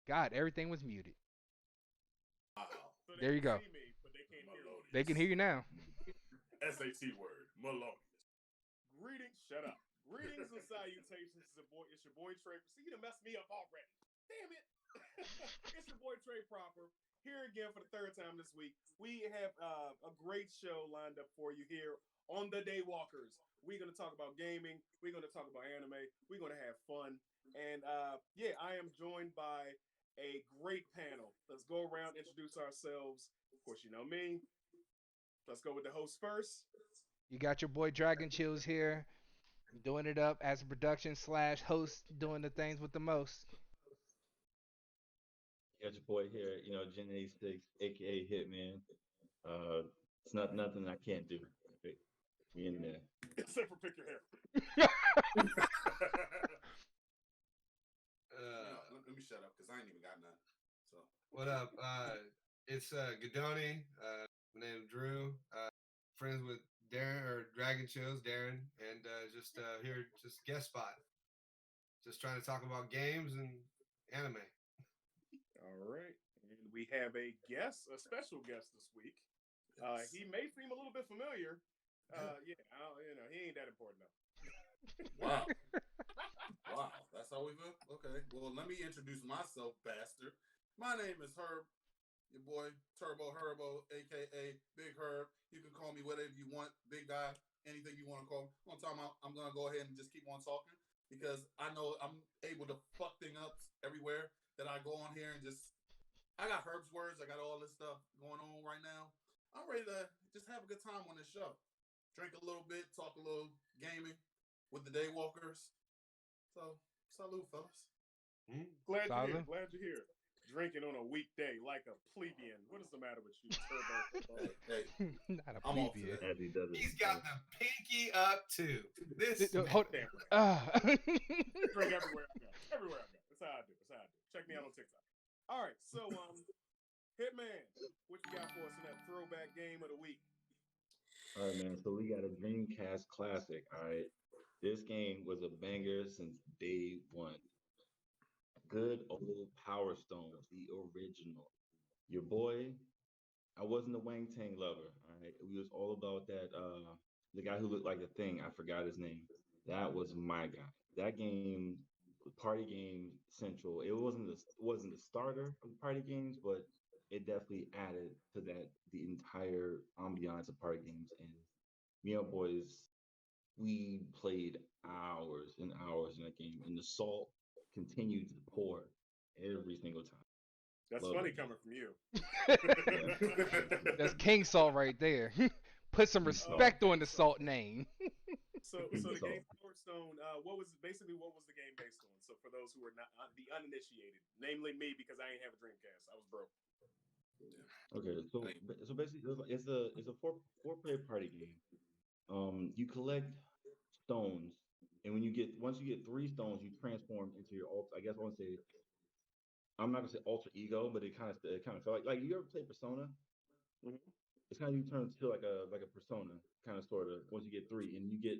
God, everything was muted. Wow. So they There you can go. see me, but they can't hear me. They can hear you now. SAT word. Melodious. Greetings, shut up. Greetings and salutations. It's your boy Trey. See, you done messed me up already. Damn it. It's your boy Trey Proper here again for the third time this week. We have a great show lined up for you here on the Daywalkers. We're going to talk about gaming. We're going to talk about anime. We're going to have fun. And yeah, I am joined by a great panel. Let's go around, introduce ourselves. Of course, you know me. Let's go with the host first. You got your boy Dragon Chills here, doing it up as a production slash host, doing the things with the most. Got your boy here, Gen 86, aka Hitman. It's not nothing I can't do. Me in there. Except for pick your hair. Let me shut up because I ain't even got none. So What up? It's Gadoni. My name is Drew. Friends with Darren or Dragon Chills, Darren, and just here, just guest spot. Just trying to talk about games and anime. All right. And we have a guest, a special guest this week. He may seem a little bit familiar. He ain't that important though. wow. Wow. That's how we feel? Okay. Well, let me introduce myself, bastard. My name is Herb, your boy Turbo Herbo, aka Big Herb. You can call me whatever you want, big guy, anything you want to call me. I'm gonna go ahead and just keep on talking because I know I'm able to fuck things up everywhere that I go on here and just I got Herb's words, I got all this stuff going on right now. I'm ready to just have a good time on this show. Drink a little bit, talk a little gaming with the Daywalkers. So, salute, fellas. Glad you're here. Solid. Glad you're here. Drinking on a weekday like a plebeian. What is the matter with you, Turbo? Hey, Not a I'm off plebeian. today. As he does it. He's got the pinky up too. This Hold. Damn right. Drink everywhere I go. Everywhere I go. That's how I do. That's how I do. Check me out on TikTok. All right. So, Hitman, what you got for us in that throwback game of the week? All right, man. So we got a Dreamcast classic. All right. This game was a banger since day one. Good old Power Stones, the original. Your boy, I wasn't a Wang Tang lover. All right. We was all about that the guy who looked like a thing. I forgot his name. That was my guy. That game, party game central. It wasn't the starter of the party games, but it definitely added to that the entire ambiance of party games. And me and my boys, we played hours and hours in that game, and the salt continued to pour every single time. That's Love funny it. coming from you. That's King Salt right there. Put some King Salt. respect on the Salt name. So King the game Salt. Power Stone, what was the game based on? So for those who are not the uninitiated, namely me, because I ain't have a Dreamcast, I was broke. Okay, so basically, it's a four player party game. You collect stones, and once you get three stones, you transform into your alt. I guess I want to say I'm not gonna say alter ego, but it kind of felt like you ever play Persona? Mm-hmm. It's kind of you turn to like a persona kind of sort of once you get three and you get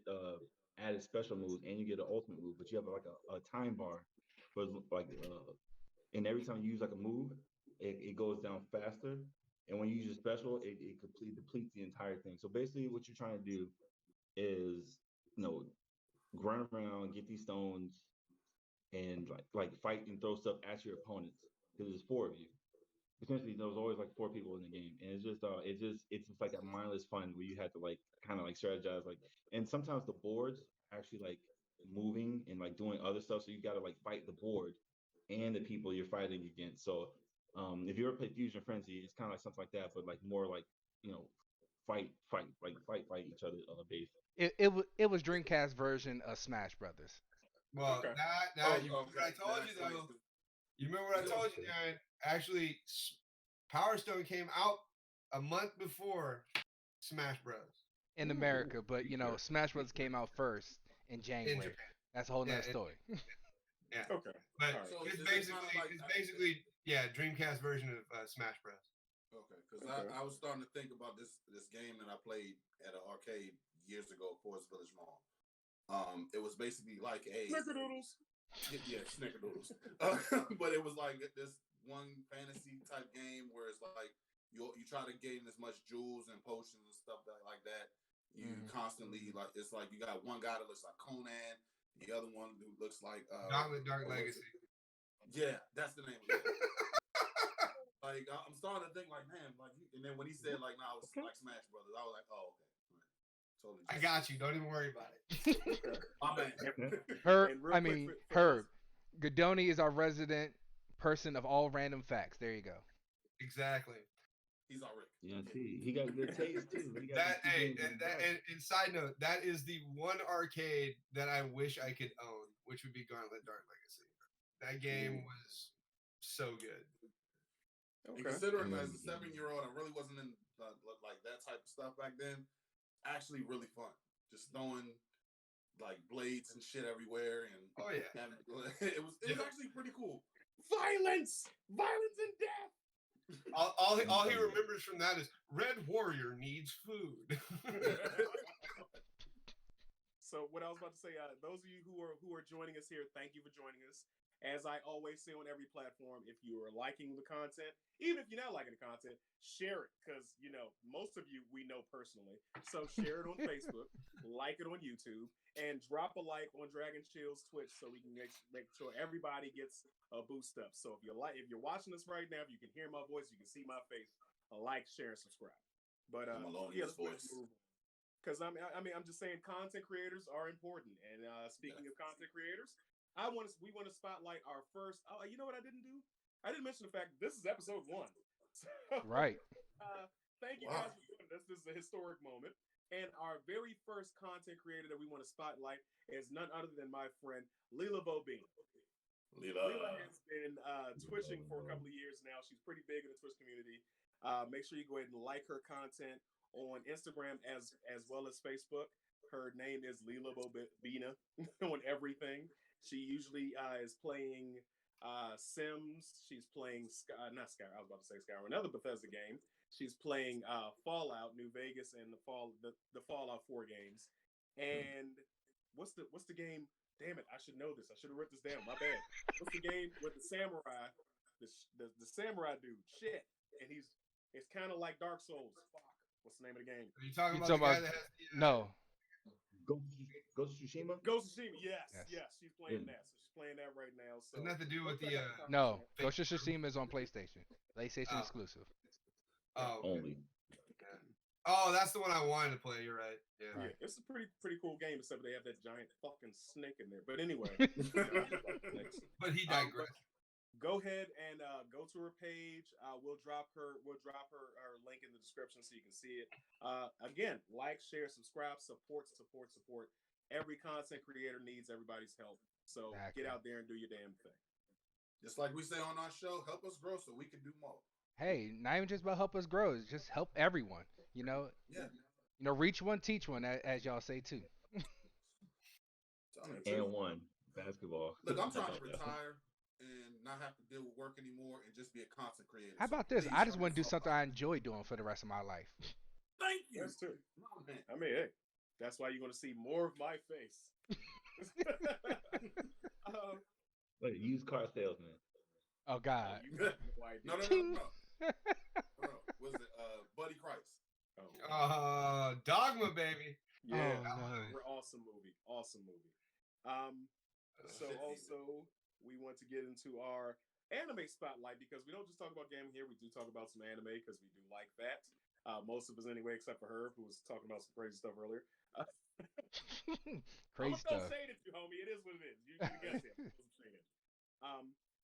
added special moves and you get an ultimate move, but you have like a time bar for like and every time you use like a move, it goes down faster. And when you use a special, it completely depletes the entire thing. So basically what you're trying to do is, you know, run around, get these stones, and like fight and throw stuff at your opponents. Because there's four of you essentially there was always like four people in the game, and it's just like a mindless fun where you had to like kind of like strategize like, and sometimes the boards actually like moving and like doing other stuff, so you got to like fight the board and the people you're fighting against. So if you ever play Fusion Frenzy, it's kind of like something like that, but like more like, you know, fight each other on a base. It was Dreamcast version of Smash Brothers. well, Okay. now you remember what I Okay. told That you though. explains You remember what I told you, Darren? Actually, Power Stone came out a month before Smash Bros. In America, but you know, Smash Brothers came out first in in January. Japan. That's a whole Yeah, nother story. yeah. Okay. But All right. So it's is it kinda basically like- it's basically yeah, Dreamcast version of Smash Bros. Okay, because Okay. I was starting to think about this game that I played at an arcade years ago, Forest Village Mall. It was basically like a Snickerdoodles. Yeah, Snickerdoodles. But it was like this one fantasy type game where it's like you try to gain as much jewels and potions and stuff like that. You Mm. constantly like it's like you got one guy that looks like Conan, the other one who looks like Gauntlet Dark what's it? Legacy. Yeah, that's the name of it. Like I'm starting to think like, man, like, and then when he said like, no, it's like Smash Brothers, I was like, oh, okay, all right. Totally. I got you. Don't even worry about it. My man. Herb, And real I quick mean for those, Herb. Godoni is our resident person of all random facts. There you go. Exactly. He's already. Yeah, see, he got good taste too. He got That the two hey, games in and, the that, bag. and side note, that is the one arcade that I wish I could own, which would be Gauntlet Dark Legacy. That game was so good. And okay. considering I as love a the game. 7-year-old, I really wasn't in like that type of stuff back then. Actually, really fun. Just throwing like blades and shit everywhere, and Oh yeah. it was actually pretty cool. Violence, violence and death. All he remembers from that is Red Warrior needs food. So what I was about to say, those of you who are joining us here, thank you for joining us. As I always say on every platform, if you are liking the content, even if you're not liking the content, share it because most of you we know personally. So share it on Facebook, like it on YouTube, and drop a like on Dragon Chill's Twitch so we can make sure everybody gets a boost up. So if you're watching us right now, if you can hear my voice, you can see my face, a like, share, and subscribe. But I'm alone in yeah, his voice. because I'm just saying content creators are important. And speaking of content creators, we want to spotlight our first. Oh, you know what I didn't do? I didn't mention the fact that this is episode 1. So, Right. thank you guys for doing this. This is a historic moment. And our very first content creator that we want to spotlight is none other than my friend Leela Bobina. Leela has been twitching for a couple of years now. She's pretty big in the Twitch community. Make sure you go ahead and like her content on Instagram as well as Facebook. Her name is Leela Bobina on everything. She usually is playing Sims. She's playing not Sky. I was about to say Skyrim, another Bethesda game. She's playing Fallout, New Vegas, and the Fallout 4 games. And what's the game? Damn it! I should know this. I should have written this down. My bad. What's the game with the samurai? The samurai dude. Shit. And it's kind of like Dark Souls. Fuck. What's the name of the game? Are you talking You about the talking guy about that has no? Ghost of Tsushima. Ghost of Tsushima. Yes, Yes. yes. She's playing Yeah. that. So she's playing that right now. So Doesn't have to do with check the out the No. content. Ghost of Tsushima is on PlayStation. PlayStation Oh. exclusive. Oh, okay. Only. Oh, that's the one I wanted to play. You're right. Yeah. Right. Yeah, it's a pretty cool game, except they have that giant fucking snake in there. But anyway, But he digressed. go ahead and go to her page. We'll drop her link in the description so you can see it. Again, like, share, subscribe, support. Every content creator needs everybody's help. So Exactly. get out there and do your damn thing. Just like we say on our show, help us grow so we can do more. Hey, not even just about help us grow. It's just help everyone. Yeah. Reach one, teach one, as y'all say too. Telling the truth. And one basketball. Look, I'm trying to retire and not have to deal with work anymore and just be a content creator. How about this? I just want to do something I enjoy doing for the rest of my life. Thank you. That's true. My man. I mean, hey, that's why you're going to see more of my face. Wait, used car salesman. Oh God. You have no idea. No. Was it Buddy Christ? Dogma, baby. Yeah, Oh, no. awesome movie. So also we want to get into our anime spotlight because we don't just talk about gaming here. We do talk about some anime because we do like that. Most of us anyway, except for her, who was talking about some crazy stuff earlier. Crazy Don't stuff. say it, you homie. It is what it is. You can guess it.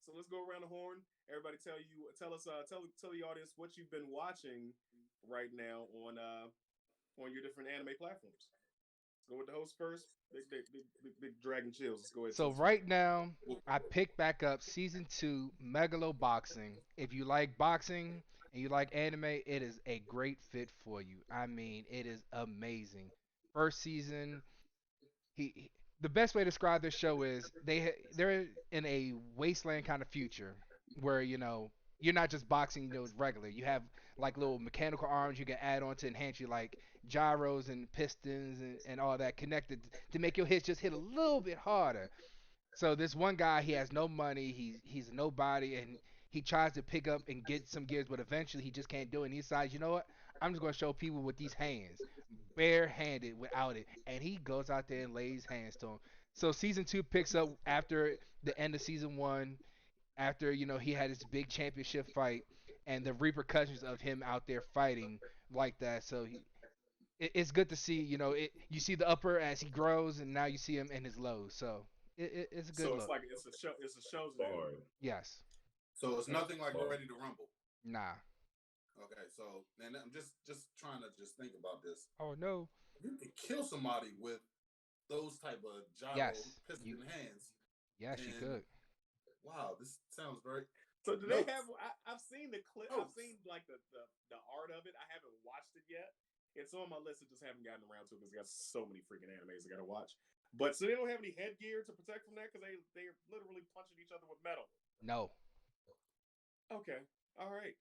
So let's go around the horn. Everybody, tell the audience what you've been watching right now on your different anime platforms. Let's go with the host first. Big Dragon Chills. Let's go ahead. So right now, I picked back up season 2 Megalo Boxing. If you like boxing and you like anime, it is a great fit for you. I mean, it is amazing. First season, the best way to describe this show is they're in a wasteland kind of future where you're not just boxing regular. You have like little mechanical arms you can add on to enhance you like gyros and pistons and all that connected to make your hits just hit a little bit harder. So this one guy, he has no money. He's a nobody, and he tries to pick up and get some gears, but eventually he just can't do it. And he decides, you know what? I'm just gonna show people with these hands, barehanded without it. And he goes out there and lays hands to him. So season two picks up after the end of season one, after he had his big championship fight, and the repercussions of him out there fighting like that. So it's good to see. You see the upper as he grows, and now you see him in his lows. So it's a good So it's look. like it's a show. It's a shows anime. Hard. Yes. So it's Okay. nothing like Hard. Ready to Rumble. Nah. Okay, so and I'm just trying to just think about this. Oh no. You could kill somebody with those type of gyro Yes. You. piston hands, Yes, you and could. wow, this sounds very. So do they Notes. have? I've seen the clip. I've Notes. seen like the art of it. I haven't watched it yet. It's on my list. I just haven't gotten around to it because I got so many freaking animes I got to watch. But so they don't have any headgear to protect from that because they're literally punching each other with metal. No. Okay, all right.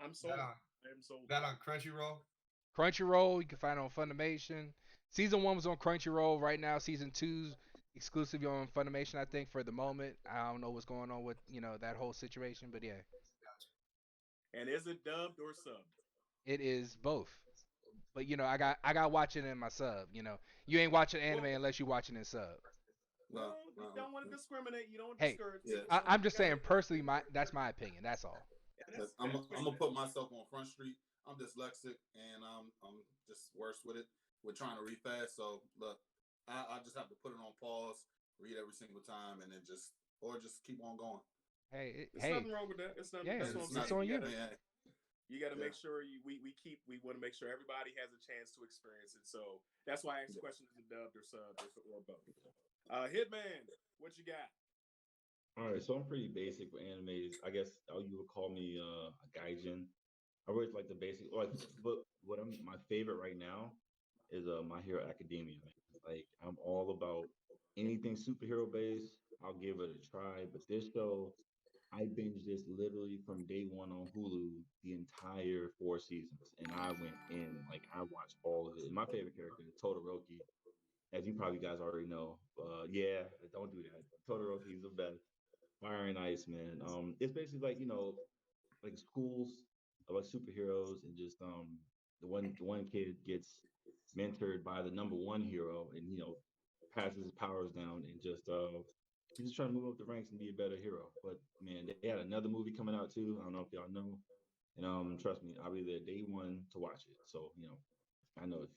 I'm sold. That on I'm sold. that on Crunchyroll. Crunchyroll, you can find it on Funimation. Season one was on Crunchyroll. Right now, season two's exclusively on Funimation. I think for the moment. I don't know what's going on with that whole situation, but yeah, And is it dubbed or subbed? it is both. But I got watching in my sub. You ain't watching anime Well, unless you watching in sub. No, you don't want to discriminate. You don't Hey, discourage yeah. people. I'm You just gotta saying make personally, that's my opinion. That's all. and that's I'm that's gonna put myself on Front Street. I'm dyslexic and I'm just worse with it. We're trying to read fast, so look, I just have to put it on pause, read every single time, and then just keep on going. Hey, There's hey, nothing wrong with that. It's not. yeah, That's And what it's I'm not. it's saying. on you. Yeah, You got to yeah, make sure we want to make sure everybody has a chance to experience it. So that's why I asked the yeah. question: is it dubbed or subbed or both? Hitman, what you got? All right, so I'm pretty basic with animes. I guess you would call me a gaijin. I really like the basic, like, but what I'm my favorite right now is My Hero Academia. Man. Like I'm all about anything superhero based. I'll give it a try, but this show, I binged this literally from day one on Hulu, the entire 4 seasons, and I went in like I watched all of it. And my favorite character is Todoroki, as you probably guys already know. Yeah, don't do that. Todoroki's the best. Fire and Ice, man. It's basically like like schools of like superheroes, and just the one kid gets mentored by the number one hero, and passes his powers down, and just he's just trying to move up the ranks and be a better hero. But man, they had another movie coming out too. I don't know if y'all know, and trust me, I'll be there day one to watch it. So I know it's.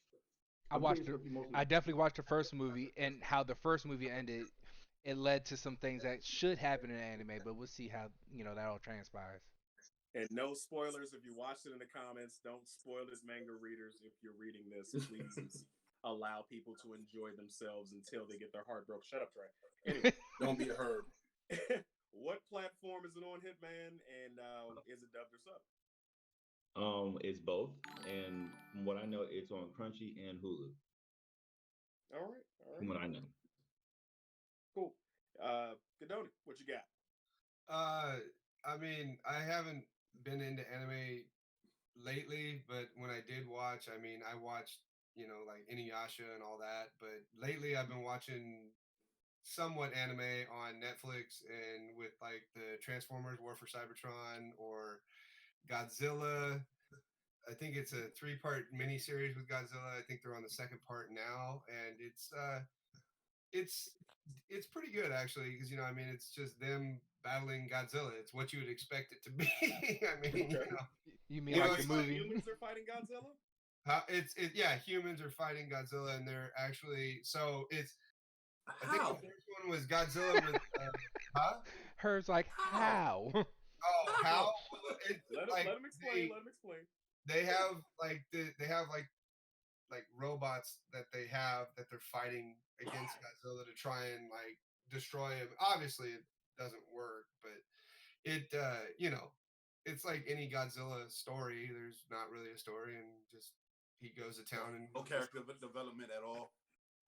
I I'm pretty watched it. sure people mostly. I definitely watched the first movie, and how the first movie ended. It led to some things that should happen in anime, but we'll see how that all transpires. And no spoilers if you watched it in the comments. Don't spoil this, manga readers. If you're reading this, please allow people to enjoy themselves until they get their heart broke. Shut up, Trey. Anyway, Don't be a herb. what platform is it on, Hitman? And is it dubbed or sub? It's both, and from what I know, it's on Crunchy and Hulu. All right, all From right, what I know. cool. Godoni, what you got? Uh, I mean, I haven't been into anime lately, but when I did watch, I mean, I watched, like Inuyasha and all that. But lately, I've been watching somewhat anime on Netflix, and with like the Transformers War for Cybertron or Godzilla. I think it's a three-part miniseries with Godzilla. I think they're on the second part now, and it's it's pretty good actually because I mean it's just them battling Godzilla. It's what you would expect it to be. I mean Okay. You mean you know like the it's Like movie? humans are fighting Godzilla? how yeah, humans are fighting Godzilla, and they're actually it's I think the How? first one was Godzilla with huh Her's like How? how? how How? it Let him like let him explain. Let him explain. they have like they have like robots that they have that they're fighting against Godzilla to try and like destroy him. Obviously, it doesn't work, but it it's like any Godzilla story. There's not really a story, and just he goes to town and No character development at all.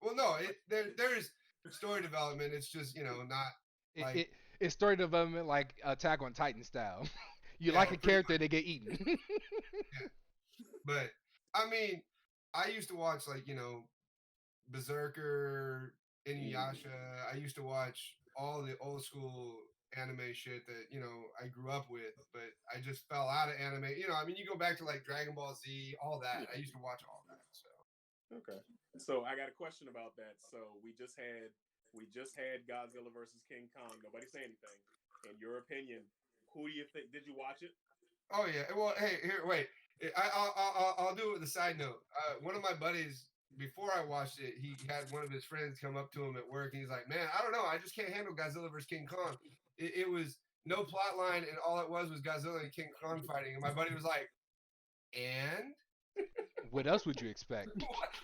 well, no, there's story development. It's just not It, like it it's story development like Attack on Titan style. You yeah, like a pretty character, they get eaten. yeah. But I mean, I used to watch like Berserker, Ooh. Inuyasha. I used to watch all the old school anime shit that I grew up with, but I just fell out of anime. I mean, you go back to like Dragon Ball Z, all that. Yeah. I used to watch all that. So Okay. So I got a question about that. So we just had Godzilla versus King Kong. Nobody say anything. In your opinion, who do you think? Did you watch it? oh yeah. Well, hey, here, wait. I'll do it with a side note. One of my buddies, before I watched it, he had one of his friends come up to him at work, and he's like, "Man, I don't know. I just can't handle Godzilla versus King Kong. It was no plot line, and all it was Godzilla and King Kong fighting." And my buddy was like, "And What else would you expect?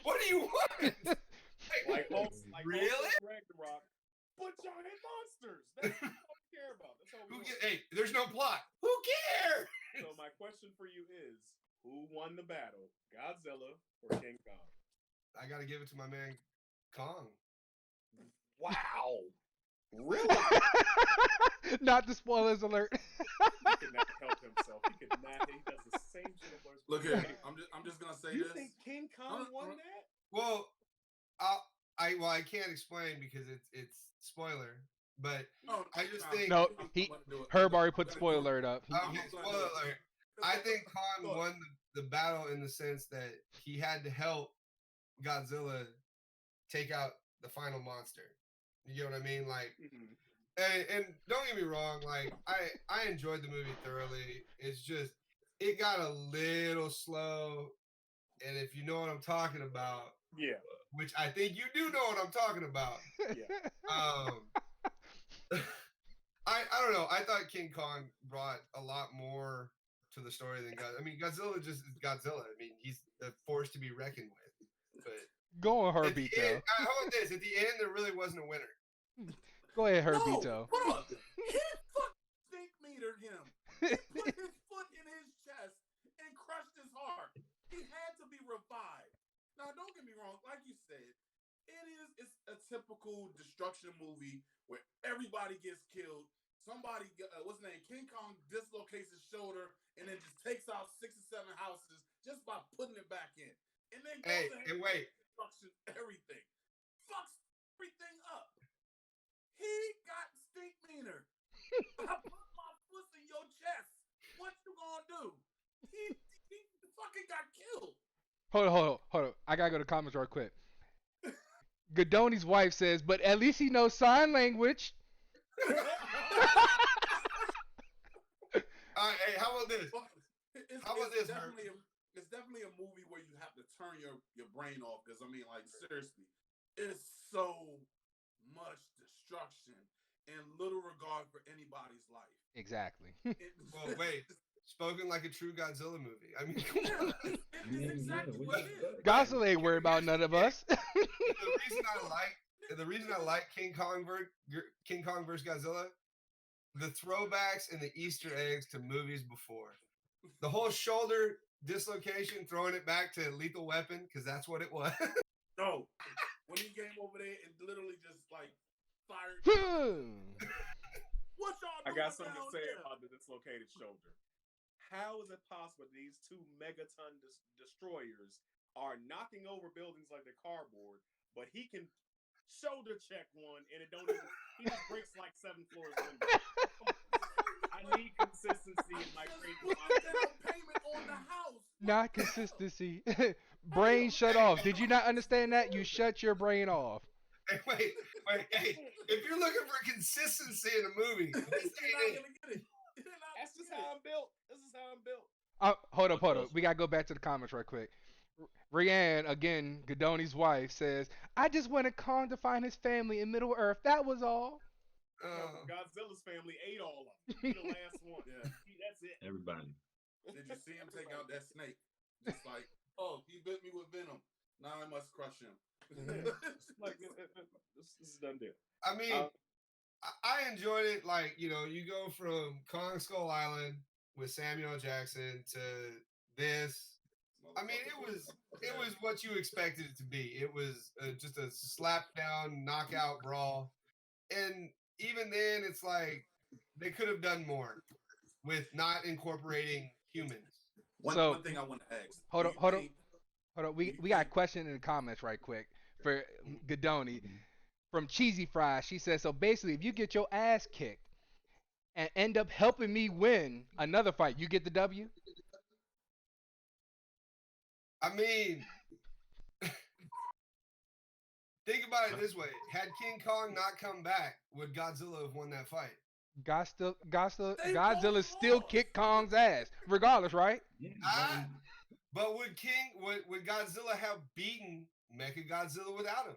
what do you want?" Like really? Ragnarok, but giant monsters. That's all we care about. That's all we want. Hey, there's no plot. Who cares? So my question for you is, who won the battle, Godzilla or King Kong? I got to give it to my man Kong. Wow. Really? Not the spoilers alert. He could not help himself. He could not. He does the same shit. Look here, I'm just gonna say You this. think King Kong won that? Well, I can't explain because it's spoiler, but Oh, I just nah, think No, I'm he gonna do it. Herb already put I'm the gonna do spoiler it. alert up. okay, spoiler alert. I think Kong won the battle in the sense that he had to help Godzilla take out the final monster. You know what I mean? Like, and don't get me wrong, like I enjoyed the movie thoroughly. It's just it got a little slow, and if you know what I'm talking about, Yeah. which I think you do know what I'm talking about. Yeah. I don't know. I thought King Kong brought a lot more to the story than Godzilla. I mean, Godzilla just is Godzilla. I mean, he's the force to be reckoned with. But Go on, at the Herbito. end, how about this? At the end, there really wasn't a winner. Go ahead, No, Herbito. hold on. He fucking stink metered him. He put his foot in his chest and crushed his heart. He had to be revived. Now, don't get me wrong. Like you said, it's a typical destruction movie where everybody gets killed. Somebody, what's his name? King Kong dislocates his shoulder and then just takes out 6 or 7 houses just by putting it back in. And then goes Hey, ahead and wait. destruction everything. Fucks everything up. He got stink meaner. I put my foot in your chest. What you gonna do? He fucking got killed. Hold on. I gotta go to comments real quick. Godoni's wife says, but at least he knows sign language. All right, hey, how about this? How about this, Herb? It's definitely a movie where you have to turn your brain off because I mean, like seriously, it's so much destruction and little regard for anybody's life. Exactly. Well, wait. Spoken like a true Godzilla movie. I mean, come on. It's exactly what it is. Godzilla ain't worried about none of us. The reason I like King Kong versus Godzilla, the throwbacks and the Easter eggs to movies before. The whole shoulder dislocation, throwing it back to Lethal Weapon, because that's what it was. No, when he came over there and literally just like fired. What y'all doing? I got something to down say there? about the dislocated shoulder. How is it possible these two megaton destroyers are knocking over buildings like they're cardboard, but he can shoulder check one and it don't even, he just breaks like 7 floors window. I need consistency in my Just crazy put down payment on the house. Not consistency. Brain shut off. Did you not understand that? You shut your brain off. Hey, wait. Hey, if you're looking for consistency in a movie, You're not gonna get it. That's just how I'm built. This is how I'm built. Hold up. We gotta go back to the comments right quick. Rianne, again, Godoni's wife, says, I just wanted Kong to find his family in Middle Earth. That was all. Godzilla's family ate all of them. He the last one. Yeah. That's it. Everybody. Did you see him take out that snake? Just like, oh, he bit me with venom. Now I must crush him. Like this is done deal. I mean, I enjoyed it. Like, you go from Kong Skull Island with Samuel L. Jackson to this. I mean, it was what you expected it to be. It was just a slap down, knockout brawl, and even then, it's like they could have done more with not incorporating humans. One thing I want to ask. Hold on. We got a question in the comments right quick for Godoni. from Cheesy Fries. She said, so basically, if you get your ass kicked and end up helping me win another fight, you get the W? I mean, think about it this way: had King Kong not come back, would Godzilla have won that fight? Godzilla still kick Kong's ass, regardless, right? Yeah, Ah, but would Godzilla have beaten Mecha Godzilla without him?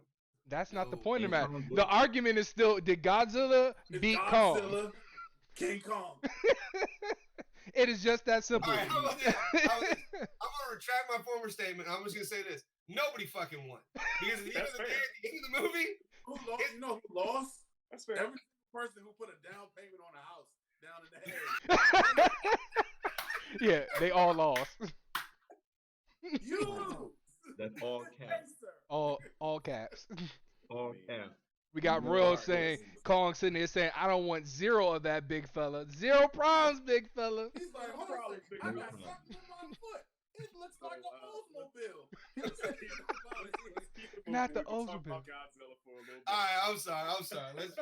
That's not the No. point of and the matter. Kong The would. argument is still, did Godzilla It's beat Kong? Godzilla, King Kong. It is just that simple. All right, how about this? I'm gonna retract my former statement. I'm just gonna say this: nobody fucking won because at the end of the day, at the end of the movie, Who lost? You know who lost? That's fair. Every person who put a down payment on a house down in the area. Yeah, they all lost. You. That's all Yes, caps. sir. All caps. All caps. We got No Royal arguments. saying, Kong sitting there saying, I don't want zero of that, big fella. Zero problems, big fella. He's like, hold on a second. I got something on my foot. It looks like an Oldsmobile. Not the We can talk Oldsmobile. about Godzilla for a little bit. all right, I'm sorry. Let's.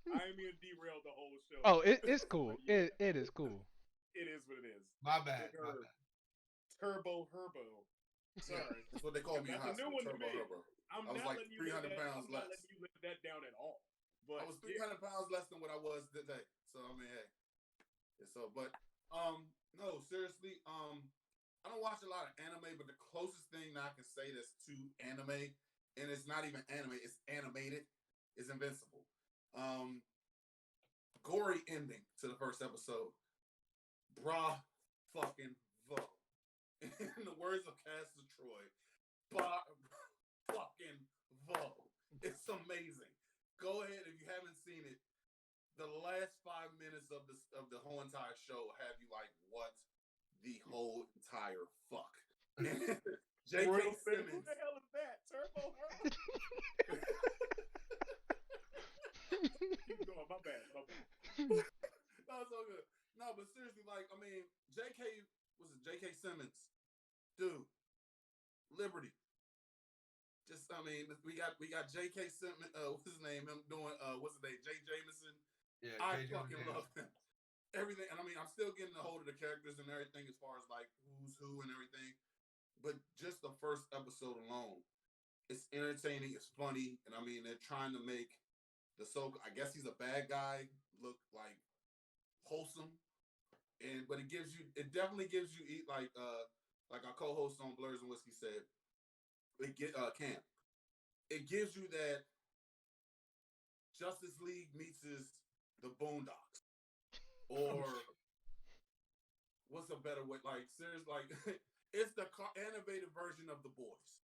I ain't mean to derail the whole show. Oh, it's cool. It is cool. It is what it is. My bad. Big Herb. Turbo Herbo. Sorry. That's what they call me in That's high a new school, one to Turbo me. Herbo. I'm I was not like letting you 300 live that, pounds I'm not less. letting you live that down at all. But I was 300 pounds less than what I was today. So I mean, hey. So, but no, seriously, I don't watch a lot of anime, but the closest thing that I can say that's to anime, and it's not even anime, it's animated, is Invincible. Gory ending to the first episode. Bra fucking vo. In the words of Castor Troy, bra fucking vo. It's amazing. Go ahead if you haven't seen it. The last 5 minutes of the whole entire show have you like, what the whole entire fuck? J.K. Who Simmons. the hell is that? Turbo Herbo? Keep going. My bad. No, it's all good. No, but seriously, like, I mean, J.K. Simmons, dude, Liberty. Just, I mean, we got J.K. Simmons. What's his name? Him doing what's his name? Jay Jameson. Yeah, I fucking love him. Everything, and I mean, I'm still getting a hold of the characters and everything as far as like who's who and everything. But just the first episode alone, it's entertaining, it's funny, and I mean, they're trying to make I guess he's a bad guy, look like wholesome, but it definitely gives you like our co-host on Blurs and Whiskey said, Cam, it gives you that Justice League meets the Boondocks, or what's a better way? Like seriously, like it's the animated version of The Boys.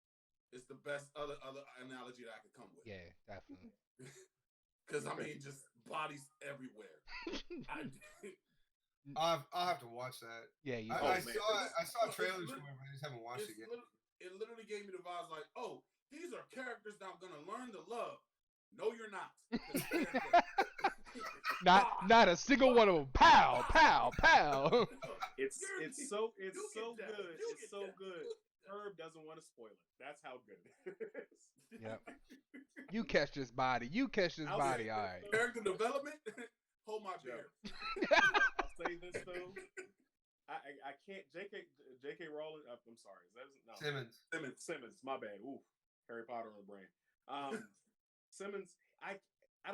It's the best other analogy that I could come with. Yeah, definitely. Because I mean, just bodies everywhere. I'll have to watch that. Yeah, you. I man. saw trailers for it, but I just haven't watched it yet. It literally gave me the vibes like, oh, these are characters that I'm gonna learn to love. No, you're not. Not a single one of them. Pow, pow, pow. It's so good. You get that. It's so good. Herb doesn't want to spoil it. That's how good it is. Yep. You catch this body. You catch this body. All right. Character development. Hold my beer. I'll say this though. I can't. J.K. Rowling. I'm sorry. No. Simmons. My bad. Ooh, Harry Potter on the brain. Simmons. I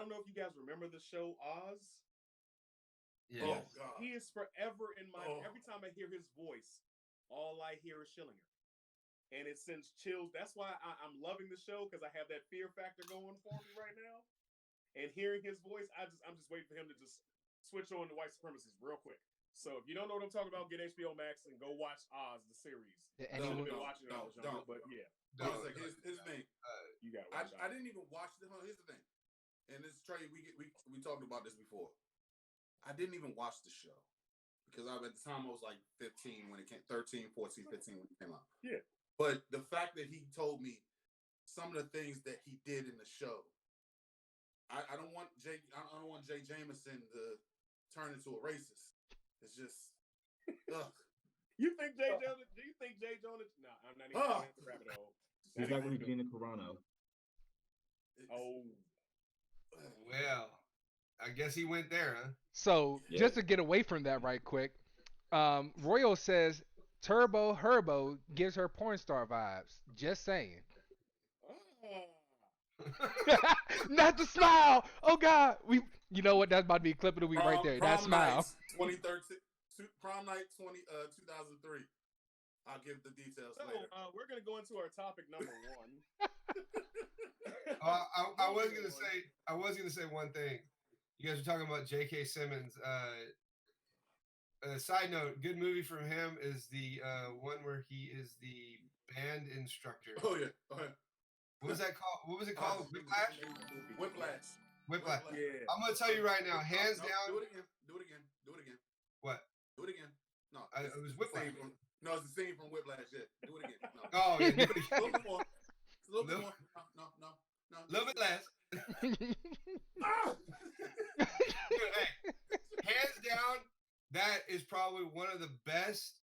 don't know if you guys remember the show Oz. Yeah. Oh God. He is forever in my. Every time I hear his voice, all I hear is Schillinger. And it sends chills. That's why I'm loving the show, because I have that fear factor going for me right now. And hearing his voice, I'm just waiting for him to just switch on to white supremacists real quick. So if you don't know what I'm talking about, get HBO Max and go watch Oz, the series. Anyone? Don't. But yeah. Here's the thing. You gotta watch I didn't even watch the. Here's the thing. And this Trey, we talked about this before. I didn't even watch the show because at the time I was like 15 when it came, 13, 14, 15 when it came out. Yeah. But the fact that he told me some of the things that he did in the show, I don't want Jay Jameson to turn into a racist. It's just, ugh. You think Jay Jonas? Do you think Jay Jonas? No, I'm not even going to rabbit hole. It's like when he Gina Carano. Oh, Well, I guess he went there, huh? So Yeah. just to get away from that right quick, Royal says Turbo Herbo gives her porn star vibes. Just saying. ah. Not the smile. Oh God, we. You know what? That's about to be a clip of the week right there. That Prom smile. nights 2013, prom night 2003. I'll give the details So later. we're gonna go into our topic number one. I was gonna say one thing. You guys are talking about J.K. Simmons. Side note: good movie from him is the one where he is the band instructor. Oh yeah. Oh yeah. What was that called? What was it called? Whiplash. Whiplash. Whiplash. Yeah. I'm gonna tell you right now, hands No, down. do it again. Do it again. Do it again. What? Do it again. No, It was the Whiplash. scene from, no, it's the scene from Whiplash. Yeah. Do it again. No. Oh yeah, A little bit more. A little bit Little- more. No, no, no, no. a little bit less. Ah! Hey, hands down, that is probably one of the best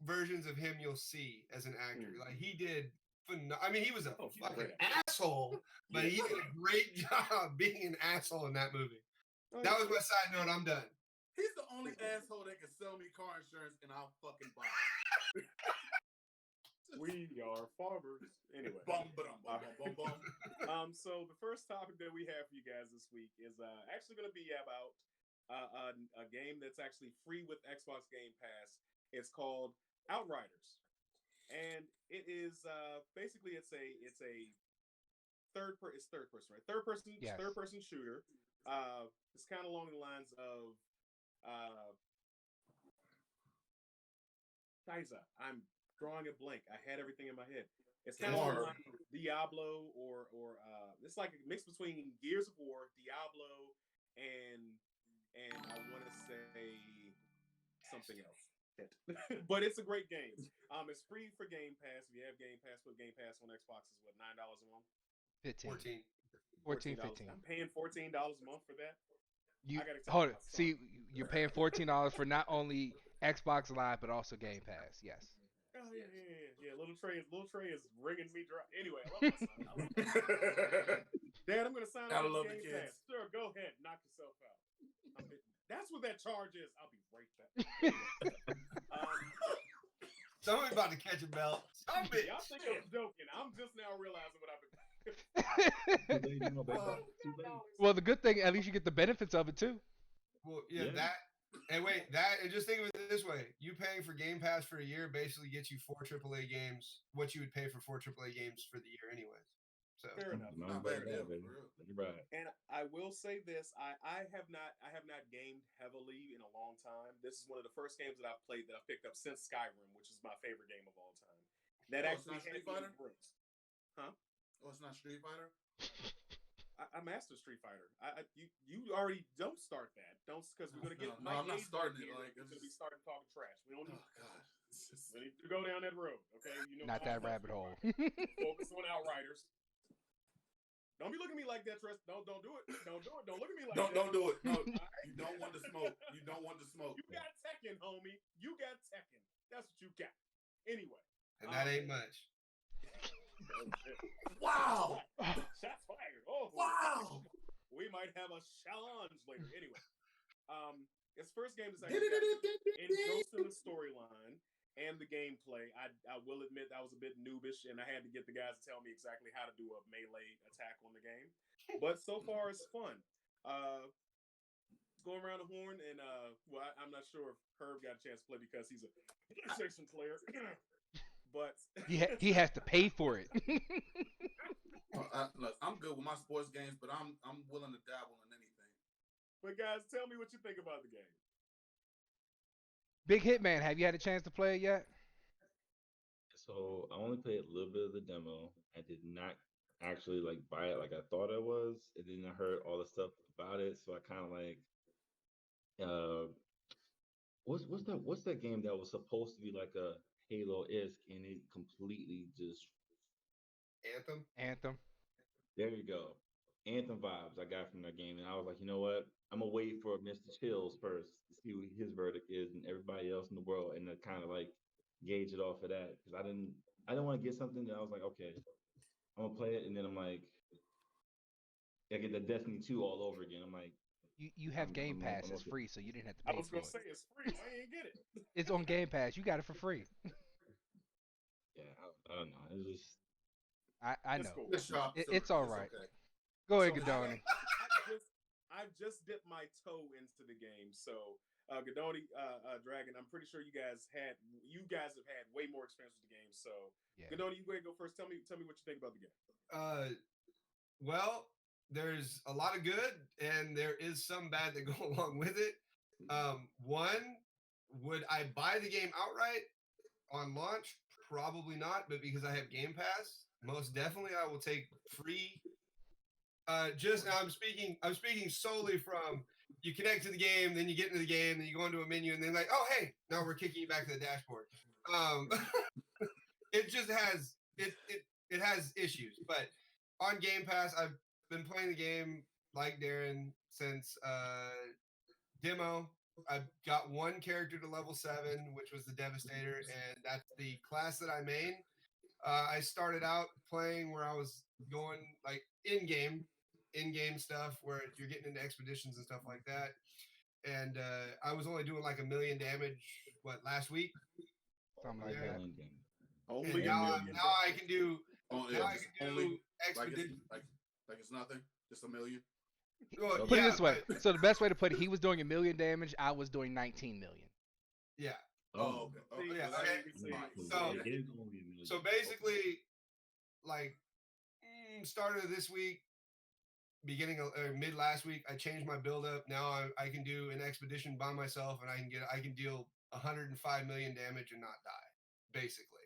versions of him you'll see as an actor. Like he did. I mean, he was a Oh, he's fucking great. asshole, but he did a great job being an asshole in that movie. That was my side note. I'm done. He's the only asshole that can sell me car insurance and I'll fucking buy it. We are farmers. Anyway. Bum, ba-dum, bum, bum, bum, bum. So the first topic that we have for you guys this week is actually going to be about a game that's actually free with Xbox Game Pass. It's called Outriders, and it is basically it's a it's third person, right? Yes. Third person shooter. It's kind of along the lines of Shiza. I'm drawing a blank. I had everything in my head. It's kind of War. like Diablo or it's like a mix between Gears of War, Diablo, and I want to say something else. But it's a great game. It's free for Game Pass. If you have Game Pass, put Game Pass on Xbox is what $9 a month. 15. 14. 14, $14. 15. I'm paying $14 a month for that. You I gotta tell hold my it. son. See, you're paying $14 for not only Xbox Live but also Game Pass. Yes. Oh yeah. Little Trey is ringing me dry. Anyway, I love my son. I love my son. Dad, I'm gonna sign Gotta up love for the Game kids. Pass. Sure, go ahead, knock yourself out. That's what that charge is. I'll be right back. Somebody about to catch a belt. Some bitch. Y'all think I'm joking? I'm just now realizing what I've been. Too late now, baby. Too late. Well, the good thing, at least you get the benefits of it too. Well, yeah, Yeah. that. And wait, that and just think of it this way: you paying for Game Pass for a year basically gets you 4 AAA games, what you would pay for 4 AAA games for the year, anyways. So Fair enough. Not Not bad, bad deal, baby. for real. You're right. And I will say this: I have not gamed heavily in a long time. This is one of the first games that I've played that I've picked up since Skyrim, which is my favorite game of all time. That Oh, it's actually not Street had me Fighter? embraced. Huh? Oh, it's not Street Fighter? I mastered Street Fighter. You already don't start that. Don't because we're gonna get. No, I'm not starting it, Here. like, It's it's gonna be just- starting talking trash. We don't Oh, need. God. It's just- We need to go down that road. Okay, you know. Not that rabbit hole. Focus on Outriders. Don't be looking at me like that, Tress. Don't do it. Don't do it. Don't look at me like that. Don't do it. No, Alright? you don't want to smoke. You don't want to smoke. You got Tekken, homie. You got Tekken. That's what you got. Anyway. and that ain't much. Wow. Shots fired. Oh, Wow. we might have a challenge later. Anyway, its first game is actually engrossed in the storyline and the gameplay. I will admit I was a bit noobish, and I had to get the guys to tell me exactly how to do a melee attack on the game. But so far, it's fun. Going around the horn, and well, I'm not sure if Herb got a chance to play because he's a PlayStation player. But he has to pay for it. Look, I'm good with my sports games, but I'm willing to dabble in anything. But guys, tell me what you think about the game. Big Hitman, have you had a chance to play it yet? So I only played a little bit of the demo. I did not actually like buy it like I thought I was. And then I heard all the stuff about it, so I kind of like uh what's that game that was supposed to be like a Halo-esque and it completely just Anthem. Anthem. there you go. Anthem vibes I got from that game, and I was like, you know what? I'm gonna wait for Mr. Chills first to see what his verdict is and everybody else in the world, and to kind of like gauge it off of that because I didn't want to get something that I was like, okay, I'm gonna play it, and then I'm like, I get the Destiny 2 all over again. I'm like, You have Game Pass. I'm It's okay. free, so you didn't have to I pay was gonna for it. say it's free. Why you ain't get it? It's on Game Pass. You got it for free. Yeah, I don't know. It's just I It's know. cool. It's shop. It's all It's right. okay. Go ahead, So Gadoni. I've just dipped my toe into the game. So Gadoni, Dragon, I'm pretty sure you guys have had way more experience with the game. So Yeah. Gadoni, you go ahead and go first. Tell me what you think about the game. Well, there's a lot of good, and there is some bad that go along with it. One, would I buy the game outright on launch? Probably not, but because I have Game Pass, most definitely I will take free. Just now, I'm speaking solely from you connect to the game, then you get into the game, then you go into a menu, and then like, oh hey, now we're kicking you back to the dashboard. Um, it just has it has issues, but on Game Pass, I've been playing the game like Darren since demo. I've got one character to level 7, which was the Devastator, and that's the class that I main. I started out playing where I was going like in-game stuff where you're getting into expeditions and stuff like that. And I was only doing like 1,000,000 damage last week. Something like Yeah. that. Only And a million. now I can do Oh, now yeah, I just can only do expedition. like it's nothing. Just 1,000,000. Well, Put it yeah, this way. but- So the best way to put it, he was doing 1,000,000 damage. I was doing 19 million. yeah. Oh, okay. See, yeah, so okay. you see, So- it is only a million. So basically, like start of this week, beginning of mid last week, I changed my build up. Now I can do an expedition by myself, and I can deal 105 million damage and not die, basically.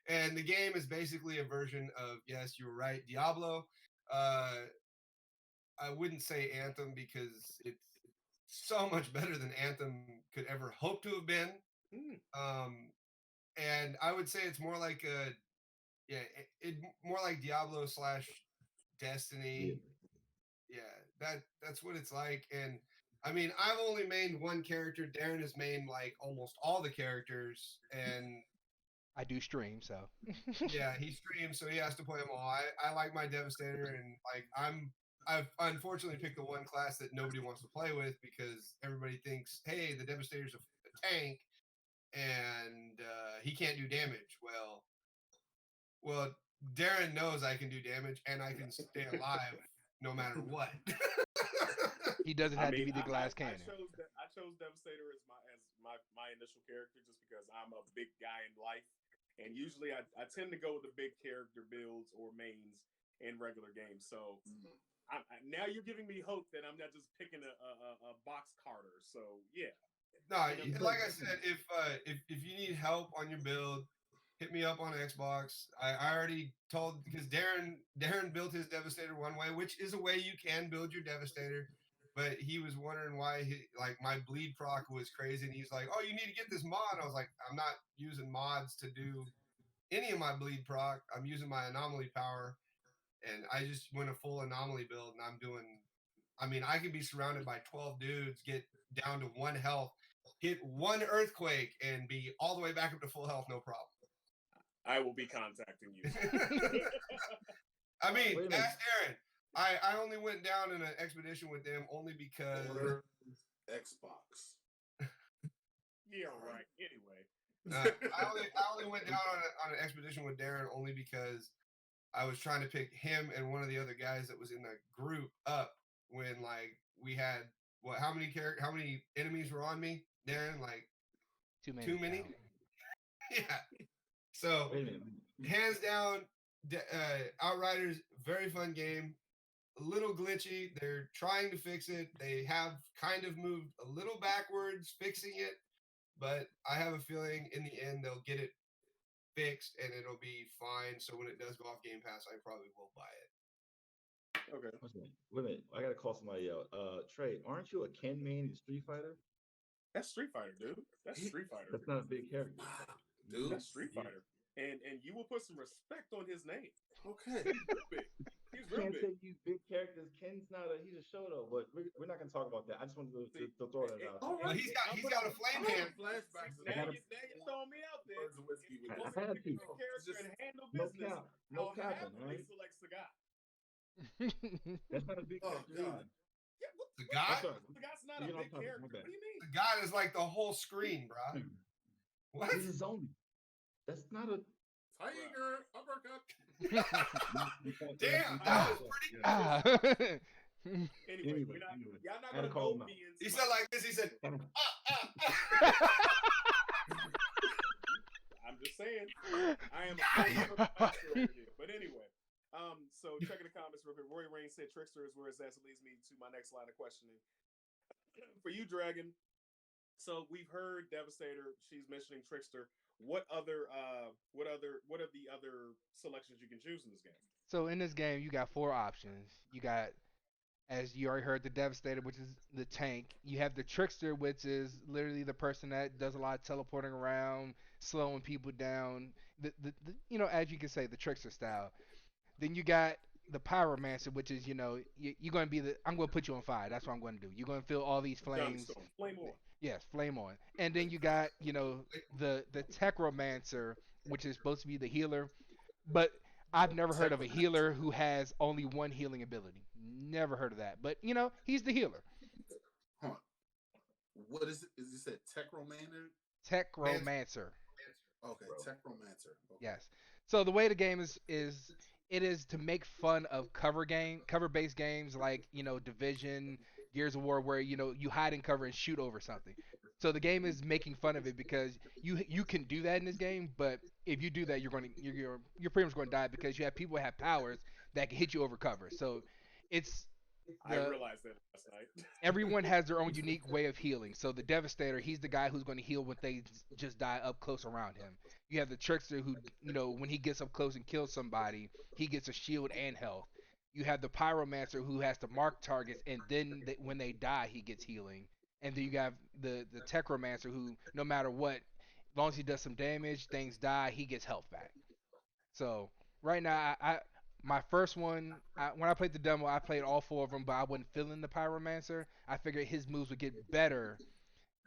And the game is basically a version of, yes, you were right, Diablo. I wouldn't say Anthem because it's so much better than Anthem could ever hope to have been. And I would say it's more like more like Diablo / Destiny. Yeah, that's what it's like. And I mean, I've only mained one character. Darren has mained like almost all the characters, and I do stream, so. yeah, he streams, so he has to play them all. I like my Devastator, and like I've unfortunately picked the one class that nobody wants to play with because everybody thinks, hey, the Devastator's a tank, and he can't do damage. Well, Darren knows I can do damage, and I can stay alive no matter what. He doesn't have to be the glass I cannon. chose Devastator as my initial character just because I'm a big guy in life, and usually I tend to go with the big character builds or mains in regular games. So now you're giving me hope that I'm not just picking a box carter. So yeah. No, like I said, if you need help on your build, hit me up on Xbox. I already told because Darren built his Devastator one way, which is a way you can build your Devastator. But he was wondering why like my bleed proc was crazy, and he's like, "Oh, you need to get this mod." I was like, "I'm not using mods to do any of my bleed proc. I'm using my anomaly power, and I just went a full anomaly build, and I'm doing. I mean, I could be surrounded by 12 dudes, get down to 1 health, hit 1 earthquake, and be all the way back up to full health, no problem." I will be contacting you. I mean, Wait a minute. ask Aaron. I only went down in an expedition with them only because Order Xbox. Yeah, right. Anyway. I only went down on an expedition with Darren only because I was trying to pick him and one of the other guys that was in the group up when like we had how many enemies were on me, Darren? Like Too many. Yeah. So Wait a minute. hands down, Outriders, very fun game. A little glitchy. They're trying to fix it. They have kind of moved a little backwards fixing it, but I have a feeling in the end they'll get it fixed and it'll be fine. So when it does go off Game Pass, I probably will buy it. Okay. Wait a minute. I gotta call somebody out. Trey, aren't you a Ken main in Street Fighter? That's Street Fighter, dude. That's Street Fighter. That's not a big character. Wow, dude. That's Street Fighter. And you will put some respect on his name. Okay. Big. He's You real can't big. say you big characters. Ken's not a he's a show though, but we're not gonna talk about that. I just wanted to throw that out all there. Well, right. he's got a flame I'm hand. flashbacks I Now of gotta you're throwing me out there. birds of whiskey If with you I want this. me to had pick a to. big No, it's character just and handle No business, cap. No I'll capping, happily right? select Sagat. That's not a big oh character god. either. Yeah, what The I'm guy, sorry. Sagat's not You a know big what I'm talking character. about. What do you mean? the guy is like the whole screen, bro. What? He's a zombie. That's not a Tiger uppercut. Damn, that was pretty. Ah. Anyway, Anyway, y'all not I had to gonna call vote him out. me into He my- said like this. He said, I'm just saying. I am a master over here. But anyway, so checking the comments real quick. Roy Rain said Trickster is where it's at, so leads me to my next line of questioning. For you, Dragon. So we've heard Devastator. She's mentioning Trickster. What are the other selections you can choose in this game? So in this game, you got four options. You got, as you already heard, the Devastator, which is the tank. You have the Trickster, which is literally the person that does a lot of teleporting around, slowing people down. As you can say, the Trickster style. Then you got the Pyromancer, which is, you're going to be I'm going to put you on fire. That's what I'm going to do. You're going to feel all these Johnny flames. Storm, flame on. Yes, flame on. And then you got, the Techromancer, which is supposed to be the healer. But I've never heard of a healer who has only one healing ability. Never heard of that. But, he's the healer. Hold on. What is it? Is it said Techromancer? Techromancer. Okay, Techromancer. Okay. Yes. So the way the game is it is to make fun of cover based games like, Division, Gears of War, where, you hide in cover and shoot over something. So the game is making fun of it because you can do that in this game, but if you do that, you're pretty much going to die because you have people who have powers that can hit you over cover. So it's I the realized that last night. everyone has their own unique way of healing. So the Devastator, he's the guy who's going to heal when they just die up close around him. You have the Trickster who, when he gets up close and kills somebody, he gets a shield and health. You have the Pyromancer who has to mark targets, and then when they die, he gets healing. And then you have the Techromancer who, no matter what, as long as he does some damage, things die, he gets health back. So right now, my first one, when I played the demo, I played all four of them, but I wasn't feeling the Pyromancer. I figured his moves would get better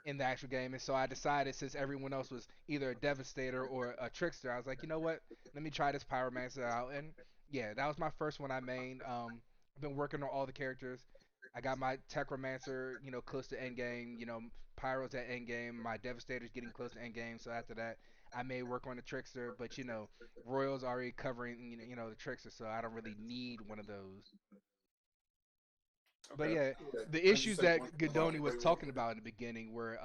in the actual game, and so I decided since everyone else was either a Devastator or a Trickster, I was like, you know what? Let me try this Pyromancer out, and yeah, that was my first one I made. I've been working on all the characters. I got my Techromancer, close to end game. Pyro's at end game. My Devastator's getting close to end game. So after that, I may work on the Trickster, but Royal's already covering, the Trickster, so I don't really need one of those. But Okay. yeah, the issues that Godoni was talking about in the beginning were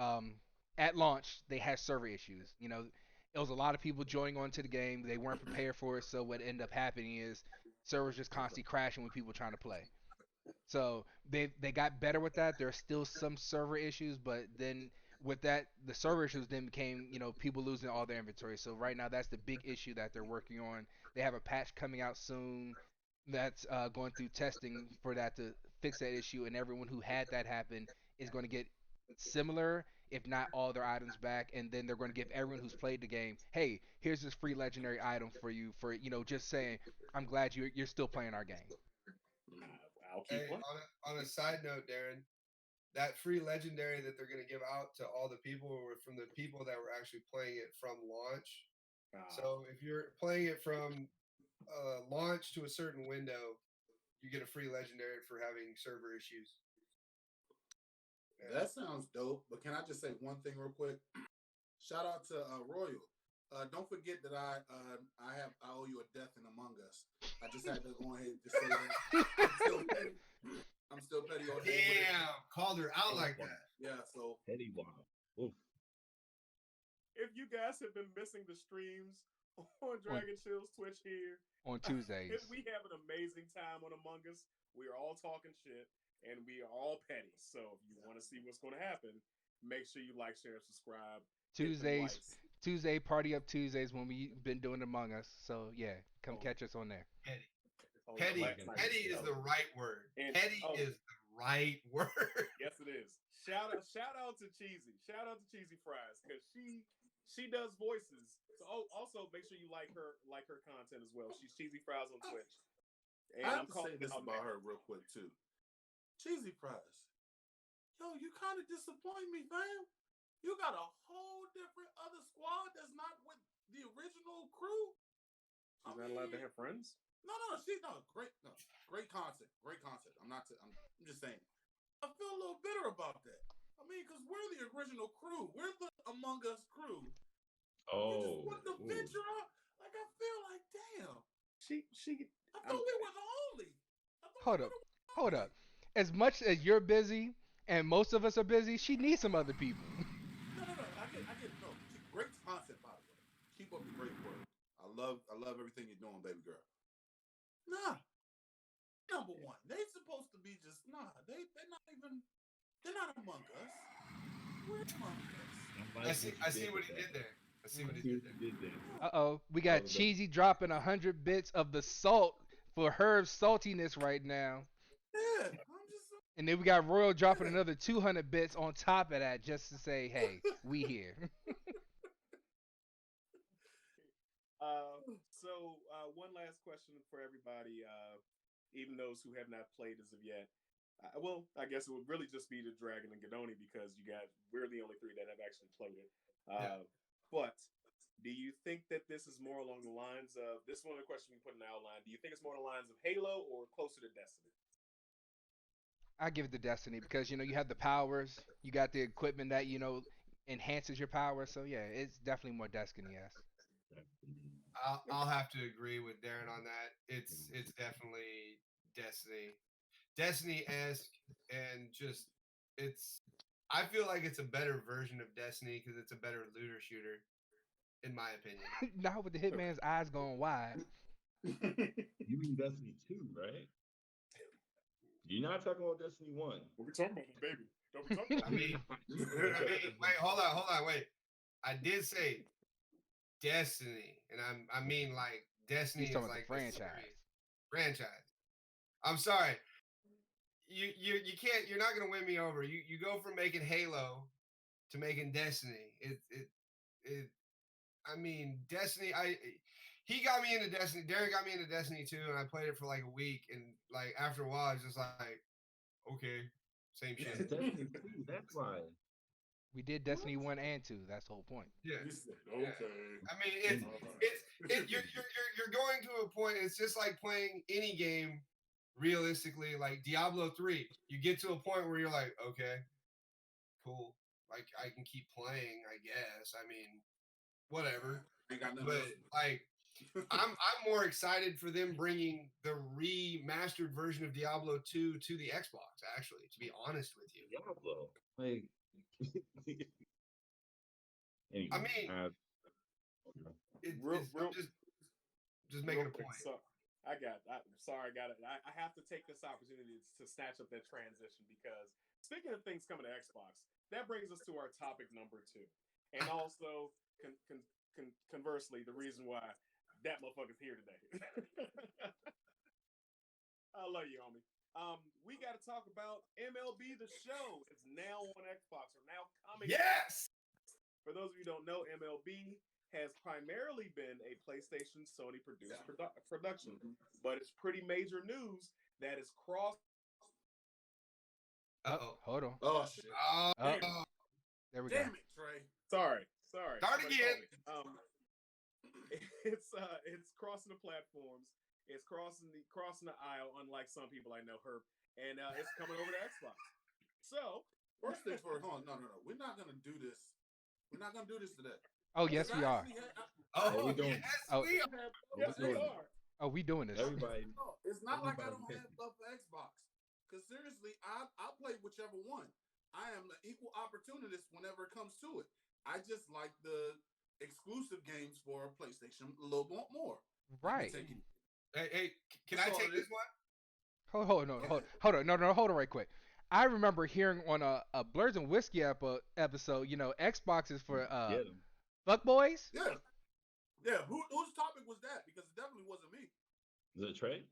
at launch they had server issues. It was a lot of people joining onto the game. They weren't prepared for it, so what ended up happening is servers just constantly crashing when people trying to play. So they got better with that. There's still some server issues, but then with that, the server issues then became people losing all their inventory. So right now that's the big issue that they're working on. They have a patch coming out soon that's going through testing for that to fix that issue, and everyone who had that happen is going to get similar, if not all their items back, and then they're going to give everyone who's played the game, hey, here's this free legendary item for you for just saying, I'm glad you're still playing our game. I'll keep Hey, playing. on a side note, Darren, that free legendary that they're going to give out to all the people were from the people that were actually playing it from launch. So if you're playing it from launch to a certain window, you get a free legendary for having server issues. That sounds dope. But can I just say one thing real quick? Shout out to Royal. Don't forget that I owe you a death in Among Us. I just had to go ahead and just say that. I'm still petty on that. Damn, called her out like that. Yeah, so Petty wow. Oof. If you guys have been missing the streams on Dragon Chill's Twitch here on Tuesdays, we have an amazing time on Among Us. We are all talking shit and we are all petty. So if you want to see what's going to happen, make sure you like, share, and subscribe. Tuesday party up Tuesdays when we've been doing Among Us. So yeah, come catch us on there. Petty. Petty is the right word. Petty is the right word. Yes, it is. Shout out to Cheesy. Shout out to Cheesy Fries because she does voices. So also make sure you like her content as well. She's Cheesy Fries on Twitch. And I I'm have to calling say this out about next. her real quick too. Cheesy fries. Yo, you kind of disappoint me, fam. You got a whole different other squad that's not with the original crew. She's not allowed to have friends. No, she's no great concept, great concept. I'm just saying. I feel a little bitter about that. I mean, because we're the original crew. We're the Among Us crew. You just Oh, want to ooh. venture out. Like I feel like, damn. She. I thought we were the only. I thought Hold we up, were the hold only. up. As much as you're busy and most of us are busy, she needs some other people. No. I get no. Great concept, by the way. Keep up the great work. I love everything you're doing, baby girl. Nah, number one. They supposed to be just nah. They're not even. They're not among us. We're among us. I see what he did there. I see what he See did what there. you did there. Uh-oh, we That got was Cheesy dropping 100 bits of the salt for Herb's saltiness right now. Yeah, I'm just. And then we got Royal dropping Yeah. another 200 bits on top of that just to say, hey, we here. One last question for everybody, even those who have not played as of yet. Well, I guess it would really just be the Dragon and Gadoni because we're the only three that have actually played it. Yeah. But do you think that this is more along the lines of this? One of the questions we put in the outline. Do you think it's more along the lines of Halo or closer to Destiny? I give it to Destiny because you have the powers, you got the equipment that enhances your power. So yeah, it's definitely more Destiny. Yes. I'll have to agree with Darren on that. It's definitely Destiny, Destiny-esque, and just it's. I feel like it's a better version of Destiny because it's a better looter shooter, in my opinion. Not with the Hitman's eyes going wide. You mean Destiny 2, right? You're not talking about Destiny 1. What we talking about, baby? Don't we talk about I mean, wait, hold on, wait. I did say Destiny, and I mean like Destiny He's is talking about the like the franchise. series. Franchise. I'm sorry. You can't. You're not gonna win me over. You go from making Halo to making Destiny. It. I mean, Destiny. He got me into Destiny. Derek got me into Destiny too, and I played it for like a week. And like after a while, it's just like, okay, same shit. Destiny 2, that's why. We did Destiny 1 and 2. That's the whole point. Yeah. You said Yeah. okay. I mean, you're going to a point. It's just like playing any game. Realistically, like Diablo 3, you get to a point where you're like, okay, cool. Like I can keep playing, I guess. I mean, whatever. Ain't got nothing But else. like, I'm more excited for them bringing the remastered version of Diablo 2 to the Xbox. Actually, to be honest with you, Diablo. Like, anyway, I mean, I'm just making a quick, point. So, I got it. I have to take this opportunity to snatch up that transition because speaking of things coming to Xbox, that brings us to our topic number 2, and also conversely, the reason why that motherfucker's here today. I love you, homie. We got to talk about MLB The Show. It's now on Xbox, or now coming. Yes. For those of you who don't know, MLB has primarily been a PlayStation Sony produced production, but it's pretty major news that is cross. Hold on. Oh shit! There we go. Damn it, Trey. Sorry. Start Somebody again. call me. It's crossing the platforms. It's crossing the aisle, unlike some people I know, Herb, and it's coming over to Xbox. So First things first. Hold on. No. We're not gonna do this. We're not gonna do this today. Oh yes, we are. we doing? Yes, Oh. we are. yes, we doing? are. Oh, we doing this. Everybody. No, it's not like I don't Everybody have love for Xbox. Because seriously, I play whichever one. I am an equal opportunist whenever it comes to it. I just like the exclusive games for PlayStation a little bit more. Right. Hey, can I take this one? Hold on. No, hold on right quick. I remember hearing on a Blurs and Whiskey episode, Xbox is for Get them. fuck boys. Yeah. Whose topic was that? Because it definitely wasn't me. Is it Trey?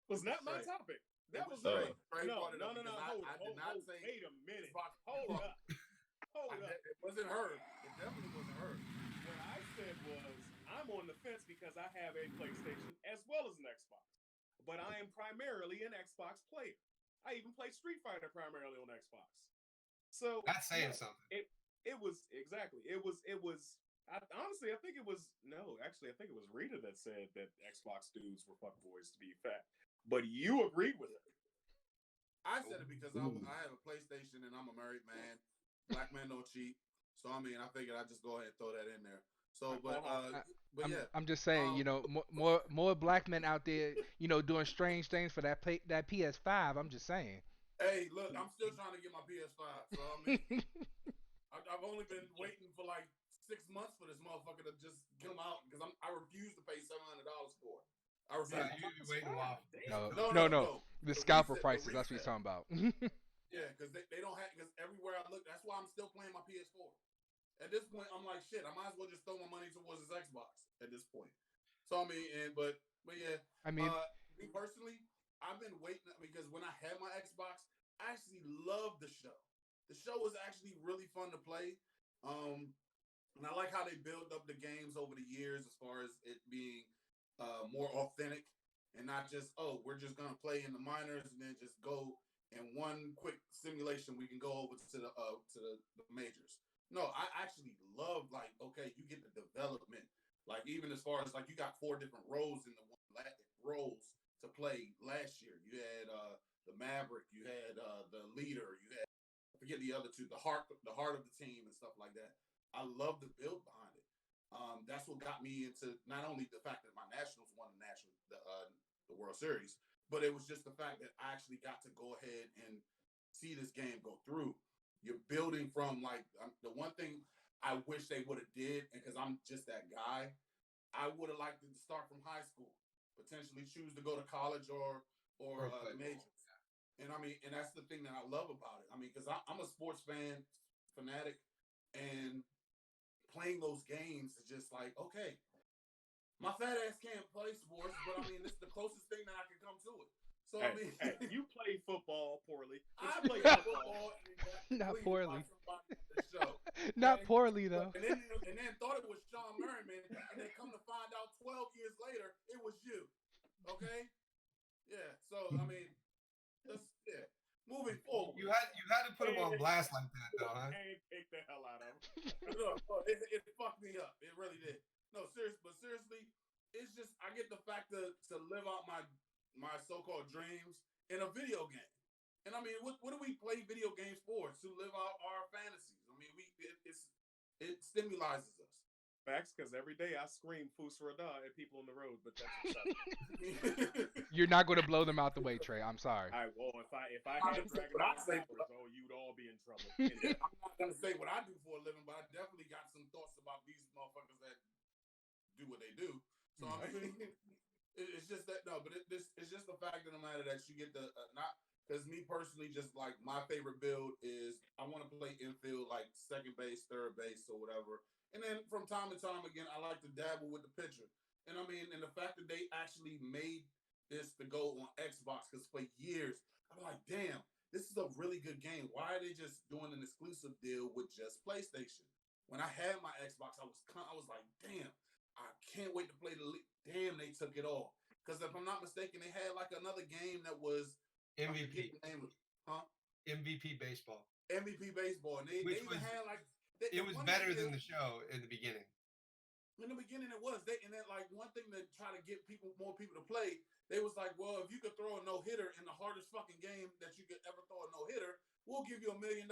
Was not my Trey. topic. That was Trey. right. Trey No. brought it up because I did not say Wait a minute. Xbox. Hold up. It wasn't her. It definitely wasn't her. What I said was I'm on the fence because I have a PlayStation as well as an Xbox. but I am primarily an Xbox player. I even play Street Fighter primarily on Xbox. So That's saying no, something. it was exactly it was. Honestly, I think it was no. Actually, I think it was Rita that said that Xbox dudes were fuckboys to be fat, but you agreed with her. I said it because Ooh. I have a PlayStation and I'm a married man. Black men don't cheat. So I mean, I figured I'd just go ahead and throw that in there. So, I, but yeah, I'm just saying, um, more black men out there, doing strange things for that PS5. I'm just saying. hey, look, I'm still trying to get my PS5. So I mean, I've only been waiting for like 6 months for this motherfucker to just come out because I refuse to pay $700 for it. I Yeah, refuse. you'd be waiting a while for it to No, come. No, no, no, no. no. The The scalper reset, the prices. That's what he's reset. talking about. Yeah, because they don't have because everywhere I look, that's why I'm still playing my PS4. At this point, I'm like, shit. I might as well just throw my money towards this Xbox at this point. So I mean, but yeah, I mean, me personally, I've been waiting because when I had my Xbox, I actually loved the show. The show was actually really fun to play. Um, and I like how they build up the games over the years as far as it being more authentic and not just, oh, we're just gonna play in the minors and then just go in one quick simulation we can go over to the majors. No, I actually love like, okay, you get the development. Like even as far as like you got four different roles in the one roles to play last year. You had the Maverick, you had the leader, you had I forget the other two, the heart of the team and stuff like that. I love the build behind it. That's what got me into not only the fact that my Nationals won the World Series, but it was just the fact that I actually got to go ahead and see this game go through. You're building from like the one thing I wish they would have did, and because I'm just that guy, I would have liked to start from high school, potentially choose to go to college or Or play the ball. majors. And I mean, and that's the thing that I love about it. I mean, because I'm a sports fanatic, and playing those games is just like, okay, my fat ass can't play sports, but I mean, this is the closest thing that I can come to it. So I Hey, mean, hey, you play football poorly, but I you play played football. football and got not completed by poorly. somebody on this show. Not Okay, poorly though. and then thought it was Sean Merriman, and then come to find out 12 years later it was you. Okay, yeah. So I mean, that's yeah. Moving forward. You had to put him on blast like that though, huh? And kick the hell out of him. No, it fucked me up. It really did. No, seriously, it's just I get the fact to live out my so-called dreams in a video game. And I mean, what do we play video games for? To live out our fantasies. I mean, it stimulates us. Facts, because every day I scream "Fusrada" at people on the road, but that's beside You're not going to blow them out the way, Trey. I'm sorry. All right, well, if I I'm had not gonna say Dragon what I Ball say, powers, oh, you'd all be in trouble. yeah, Anyway, I'm not gonna say what I do for a living, but I definitely got some thoughts about these motherfuckers that do what they do. So I Mm. mean, it's just that no, but it's just the fact of the matter that you get the not because me personally, just like my favorite build is I want to play infield like second base, third base, or whatever. And then from time to time again, I like to dabble with the pitcher. And I mean, and the fact that they actually made this to go on Xbox because for years I'm like, damn, this is a really good game. Why are they just doing an exclusive deal with just PlayStation? When I had my Xbox, I was like, damn, I can't wait to play the league. Damn, they took it all. Because if I'm not mistaken, they had like another game that was I forget MVP. the name of it. Huh? MVP baseball. MVP baseball. And they Which even was had like it the was one better deal than the show in the beginning. in the beginning it was. And then like one thing to try to get more people to play, they was like, well, if you could throw a no hitter in the hardest fucking game that you could ever throw a no hitter, we'll give you $1 million.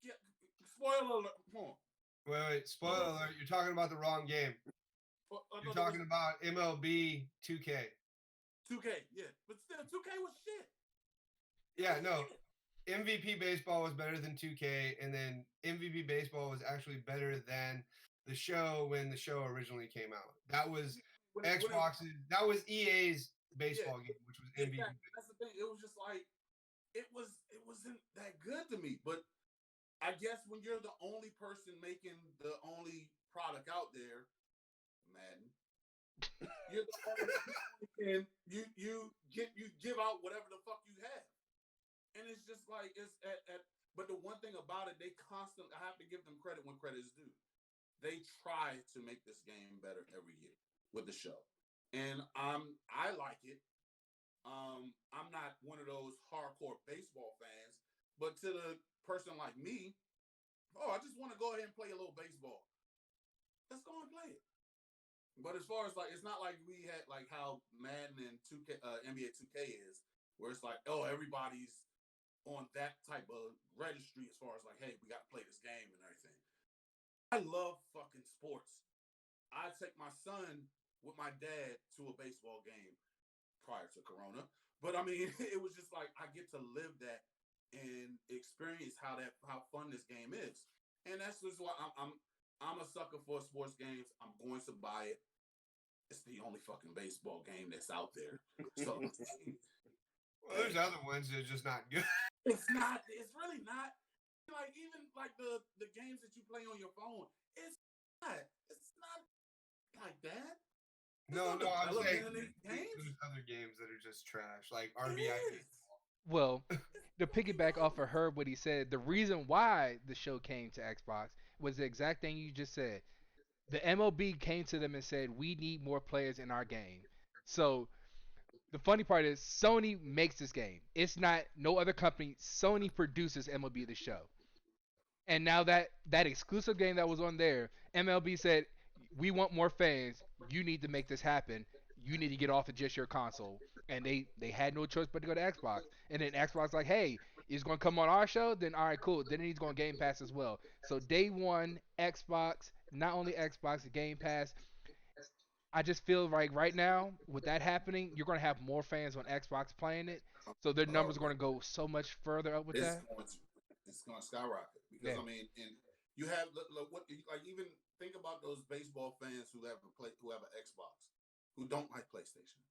Yeah, spoiler alert. Come on. Wait, spoiler alert, you're talking about the wrong game. You're talking about MLB 2K. 2K, yeah. But still, 2K was shit. Yeah, no. MVP baseball was better than 2K, and then MVP baseball was actually better than the show when the show originally came out. That was Xbox's, that was EA's baseball game, which was MVP. Exactly. That's the thing. It was just like it wasn't that good to me. But I guess when you're the only person making the only product out there, Madden, you're the only and you give out whatever the fuck you have. And it's just like it's but the one thing about it, they constantly I have to give them credit when credit is due. They try to make this game better every year with the show. And I like it. I'm not one of those hardcore baseball fans, but to the person like me, oh, I just want to go ahead and play a little baseball. Let's go and play it. But as far as like, it's not like we had like how Madden and 2K, NBA 2K is, where it's like, oh, everybody's on that type of registry as far as like, hey, we got to play this game and everything. I love fucking sports. I take my son with my dad to a baseball game prior to Corona, but I mean, it was just like I get to live that and experience how fun this game is, and that's just why I'm a sucker for sports games. I'm going to buy it. It's the only fucking baseball game that's out there. So Well, there's other ones that are just not good. it's not. It's really not. Like even like the games that you play on your phone. It's not. It's not like that. No, no, I'm saying Development in these games. there's other games that are just trash, like It RBI. is. Well, to piggyback off of Herb what he said, the reason why the show came to Xbox was the exact thing you just said. The MLB came to them and said, "We need more players in our game." So the funny part is Sony makes this game. It's not no other company. Sony produces MLB the Show. And now that exclusive game that was on there, MLB said, "We want more fans. You need to make this happen. You need to get off of just your console." And they had no choice but to go to Xbox. And then Xbox like, "Hey, it's going to come on our show? Then all right, cool. Then it's going to Game Pass as well." So day one, Xbox, not only Xbox, Game Pass. I just feel like right now, with that happening, you're going to have more fans on Xbox playing it. So their Oh, numbers are going to go so much further up with it's that. going to it's going to skyrocket because Yeah, I mean, and you have what like even think about those baseball fans who have an Xbox who don't like PlayStation.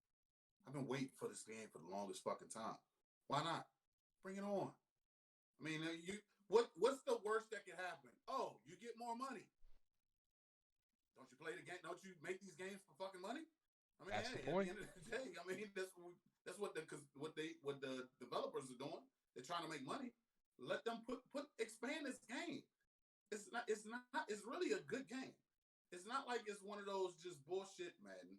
I've been waiting for this game for the longest fucking time. Why not? Bring it on. I mean, what's the worst that can happen? Oh, you get more money. Don't you play the game? Don't you make these games for fucking money? I mean, that's the hey, at the point. end of the day, I mean that's what the developers are doing. They're trying to make money. Let them expand this game. It's really a good game. It's not like it's one of those just bullshit Madden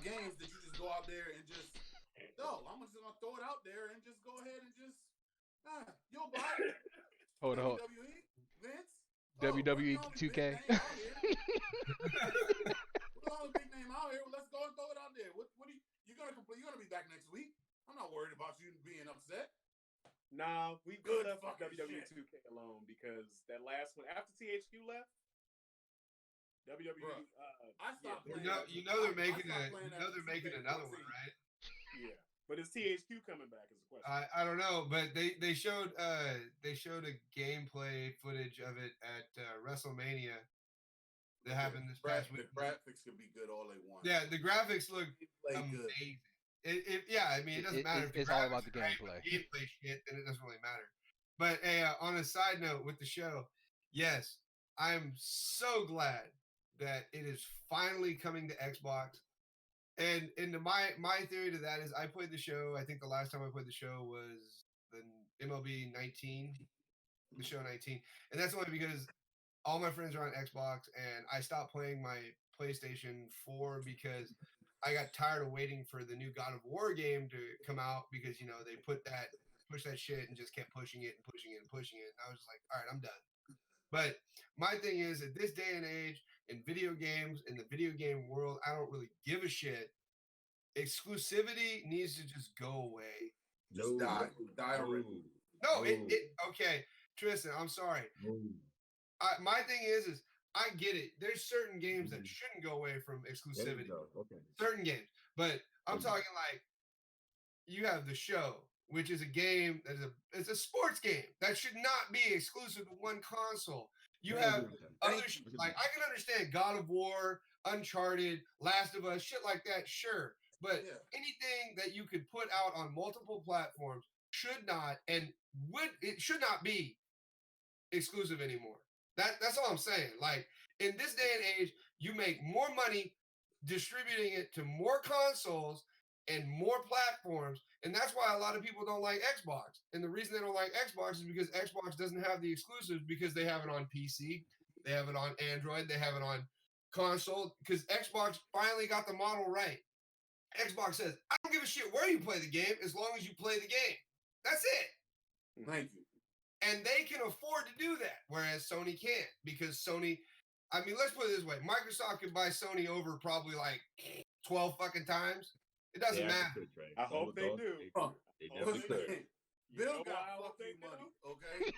games that you just go out there and just I'm just gonna throw it out there and just go ahead and just you'll buy it. Hold on. WWE, Vince. Oh, we're the WWE only big 2K. name out here. We're the only big name out here. Well, let's go and throw it out there. What are you're gonna complete? You're gonna be back next week. I'm not worried about you being upset. Nah, we Good left fucking WWE shit. 2K alone because that last one after THQ left, WWE. Bruh, I stopped You playing. know, That. you know they're I making stopped playing that they're making 2K14. another one, right? Yeah, but is THQ coming back? Is the question. I don't know, but they showed a gameplay footage of it at WrestleMania that happened this past The week. graphics could be good all they want. Yeah, the graphics look Play good. amazing. Yeah, I mean, it doesn't matter if the It's all graphics about the are great, gameplay. but gameplay shit, then it doesn't really matter. But hey, on a side note with the show, yes, I'm so glad that it is finally coming to Xbox. And my theory to that is I played the show. I think the last time I played the show was the MLB 19, the show 19, and that's only because all my friends are on Xbox, and I stopped playing my PlayStation 4 because I got tired of waiting for the new God of War game to come out because they push that shit and just kept pushing it and pushing it and pushing it. And I was just like, all right, I'm done. But my thing is, at this day and age, in video games, in the video game world, I don't really give a shit. Exclusivity needs to just go away. Just die already. No, okay, Tristan, I'm sorry. My thing is I get it. There's certain games that shouldn't go away from exclusivity. Okay. Certain games, but I'm talking like you have the show, which is a game it's a sports game that should not be exclusive to one console. You have other like I can understand God of War, Uncharted, Last of Us, shit like that, sure. But anything that you could put out on multiple platforms should not should not be exclusive anymore. That's all I'm saying. Like in this day and age, you make more money distributing it to more consoles and more platforms, and that's why a lot of people don't like Xbox. And the reason they don't like Xbox is because Xbox doesn't have the exclusives because they have it on PC, they have it on Android, they have it on console. Because Xbox finally got the model right. Xbox says, I don't give a shit where you play the game as long as you play the game. That's it. Thank you. And they can afford to do that, whereas Sony can't, because Sony, I mean, let's put it this way. Microsoft can buy Sony over probably like 12 fucking times. It doesn't matter. I hope they do. They definitely could. Bill got fuck you money, okay?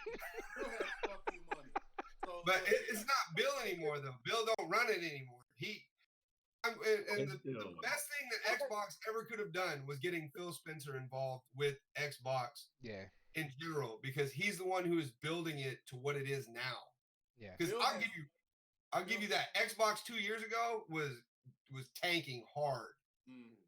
Bill has fuck you money. So, But it's not Bill anymore, though. Bill don't run it anymore. And the best thing that Xbox ever could have done was getting Phil Spencer involved with Xbox in general, because he's the one who is building it to what it is now. Yeah. Because I'll give you that. Xbox 2 years ago was tanking hard.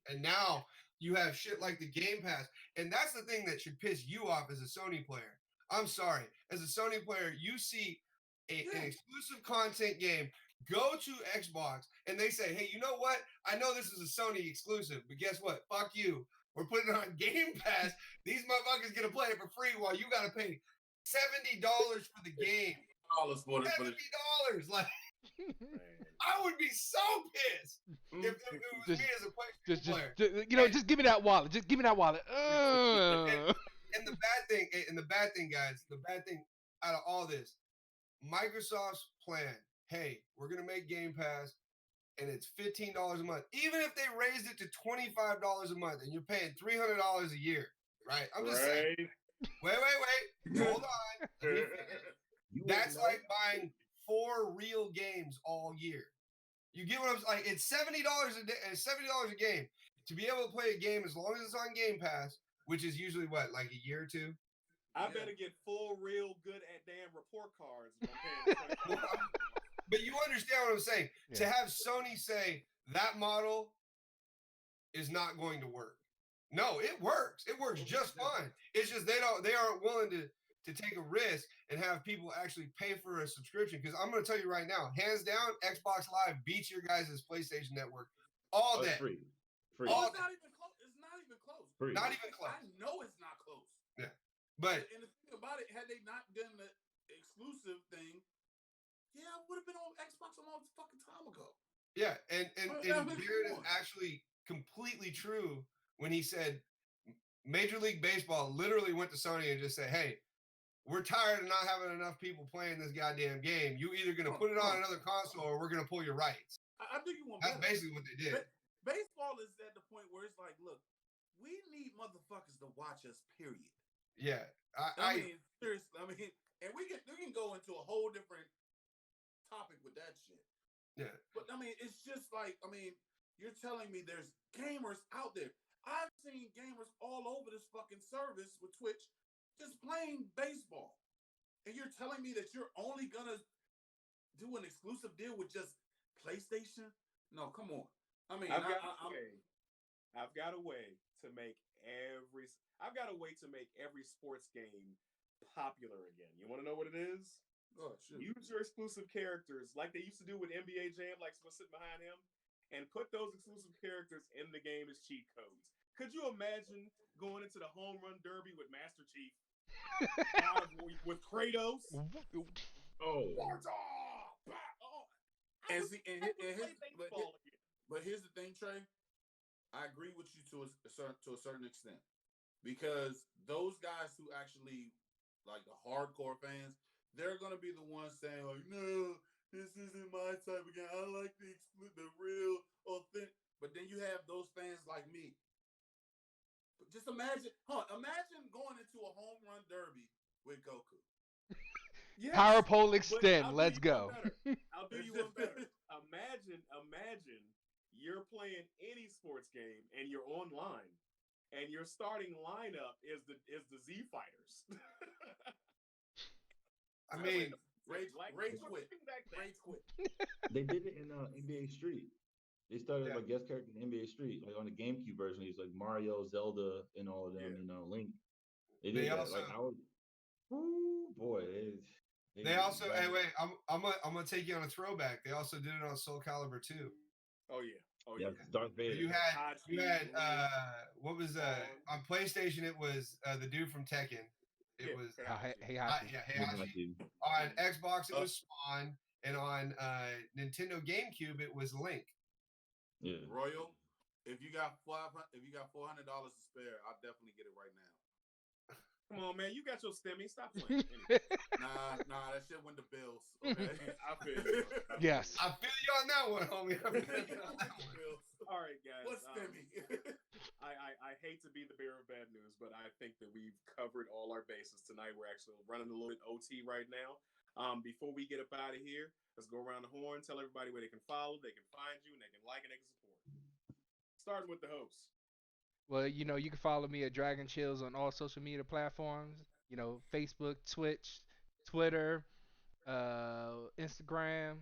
And now you have shit like the Game Pass. And that's the thing that should piss you off as a Sony player. I'm sorry. As a Sony player, you see an exclusive content game go to Xbox and they say, hey, you know what? I know this is a Sony exclusive, but guess what? Fuck you. We're putting it on Game Pass. These motherfuckers gonna play it for free while you gotta pay $70 for the game. $70. Like, I would be so pissed if it was me as a PlayStation player. Just give me that wallet. Just give me that wallet. And the bad thing, guys, the bad thing out of all this, Microsoft's plan, hey, we're going to make Game Pass, and it's $15 a month. Even if they raised it to $25 a month, and you're paying $300 a year, right? I'm just saying. Wait. Hold on. That's like buying 4 real games all year. You get what I'm saying? Like, it's $70 a day, and $70 a game to be able to play a game as long as it's on Game Pass, which is usually what, like a year or two. I better get full, real good at damn report cards. If I'm paying But you understand what I'm saying? Yeah. To have Sony say that model is not going to work. No, it works. It works just fine. It's just they aren't willing to take a risk and have people actually pay for a subscription. Because I'm going to tell you right now, hands down, Xbox Live beats your guys' PlayStation Network all day. Free. It's not even close. It's not even close. Free. Not even close. I know it's not close. Yeah. But and the thing about it, had they not done the exclusive thing, I would have been on Xbox a long fucking time ago. Yeah, and Jared is actually completely true when he said Major League Baseball literally went to Sony and just said, hey, we're tired of not having enough people playing this goddamn game. You either going to put it on another console or we're going to pull your rights. I think you want That's basically what they did. Baseball is at the point where it's like, look, we need motherfuckers to watch us, period. Yeah. I mean, seriously, and we can go into a whole different topic with that shit. Yeah. But it's just like, you're telling me there's gamers out there. I've seen gamers all over this fucking service with Twitch just playing baseball. And you're telling me that you're only gonna do an exclusive deal with just PlayStation? No, come on. I've got a way to make every sports game popular again. You want to know what it is? Oh, shit. Use your exclusive characters like they used to do with NBA Jam, like someone sitting behind him, and put those exclusive characters in the game as cheat codes. Could you imagine going into the home run derby with Master Chief? With Kratos? Oh. But here's the thing, Trey. I agree with you to a certain extent, because those guys who actually like the hardcore fans, they're gonna be the ones saying, like, no, this isn't my type of game. I like the real authentic. But then you have those fans like me. But just imagine going into a home run derby with Goku. Yes, Power pole extend. Let's go. I'll do you one better. Imagine you're playing any sports game and you're online, and your starting lineup is the Z Fighters. Rage quit. They did it in NBA Street. They started like guest characters in NBA Street, like on the GameCube version. It's like Mario, Zelda, and all of them. Link. They did that. Also, They also. Hey, wait. I'm gonna take you on a throwback. They also did it on Soul Calibur 2. Oh yeah. Darth Vader. You had what was on PlayStation? It was the dude from Tekken. It was Heihachi. On Xbox, it was Spawn, and on Nintendo GameCube, it was Link. Yeah. Royal. if you got $400 to spare, I'll definitely get it right now. Come on, man. You got your stimmy. Stop playing. Anyway. Nah, that shit went to bills. Okay. I feel you. Yes. I feel you on that one, homie. I feel you on that one. Bills. All right, guys. What's stimmy? I hate to be the bearer of bad news, but I think that we've covered all our bases tonight. We're actually running a little bit OT right now. Before we get up out of here, let's go around the horn, tell everybody where they can follow, they can find you, and they can like and they can support. Starting with the host. Well, you can follow me at Dragon Chills on all social media platforms. Facebook, Twitch, Twitter, Instagram.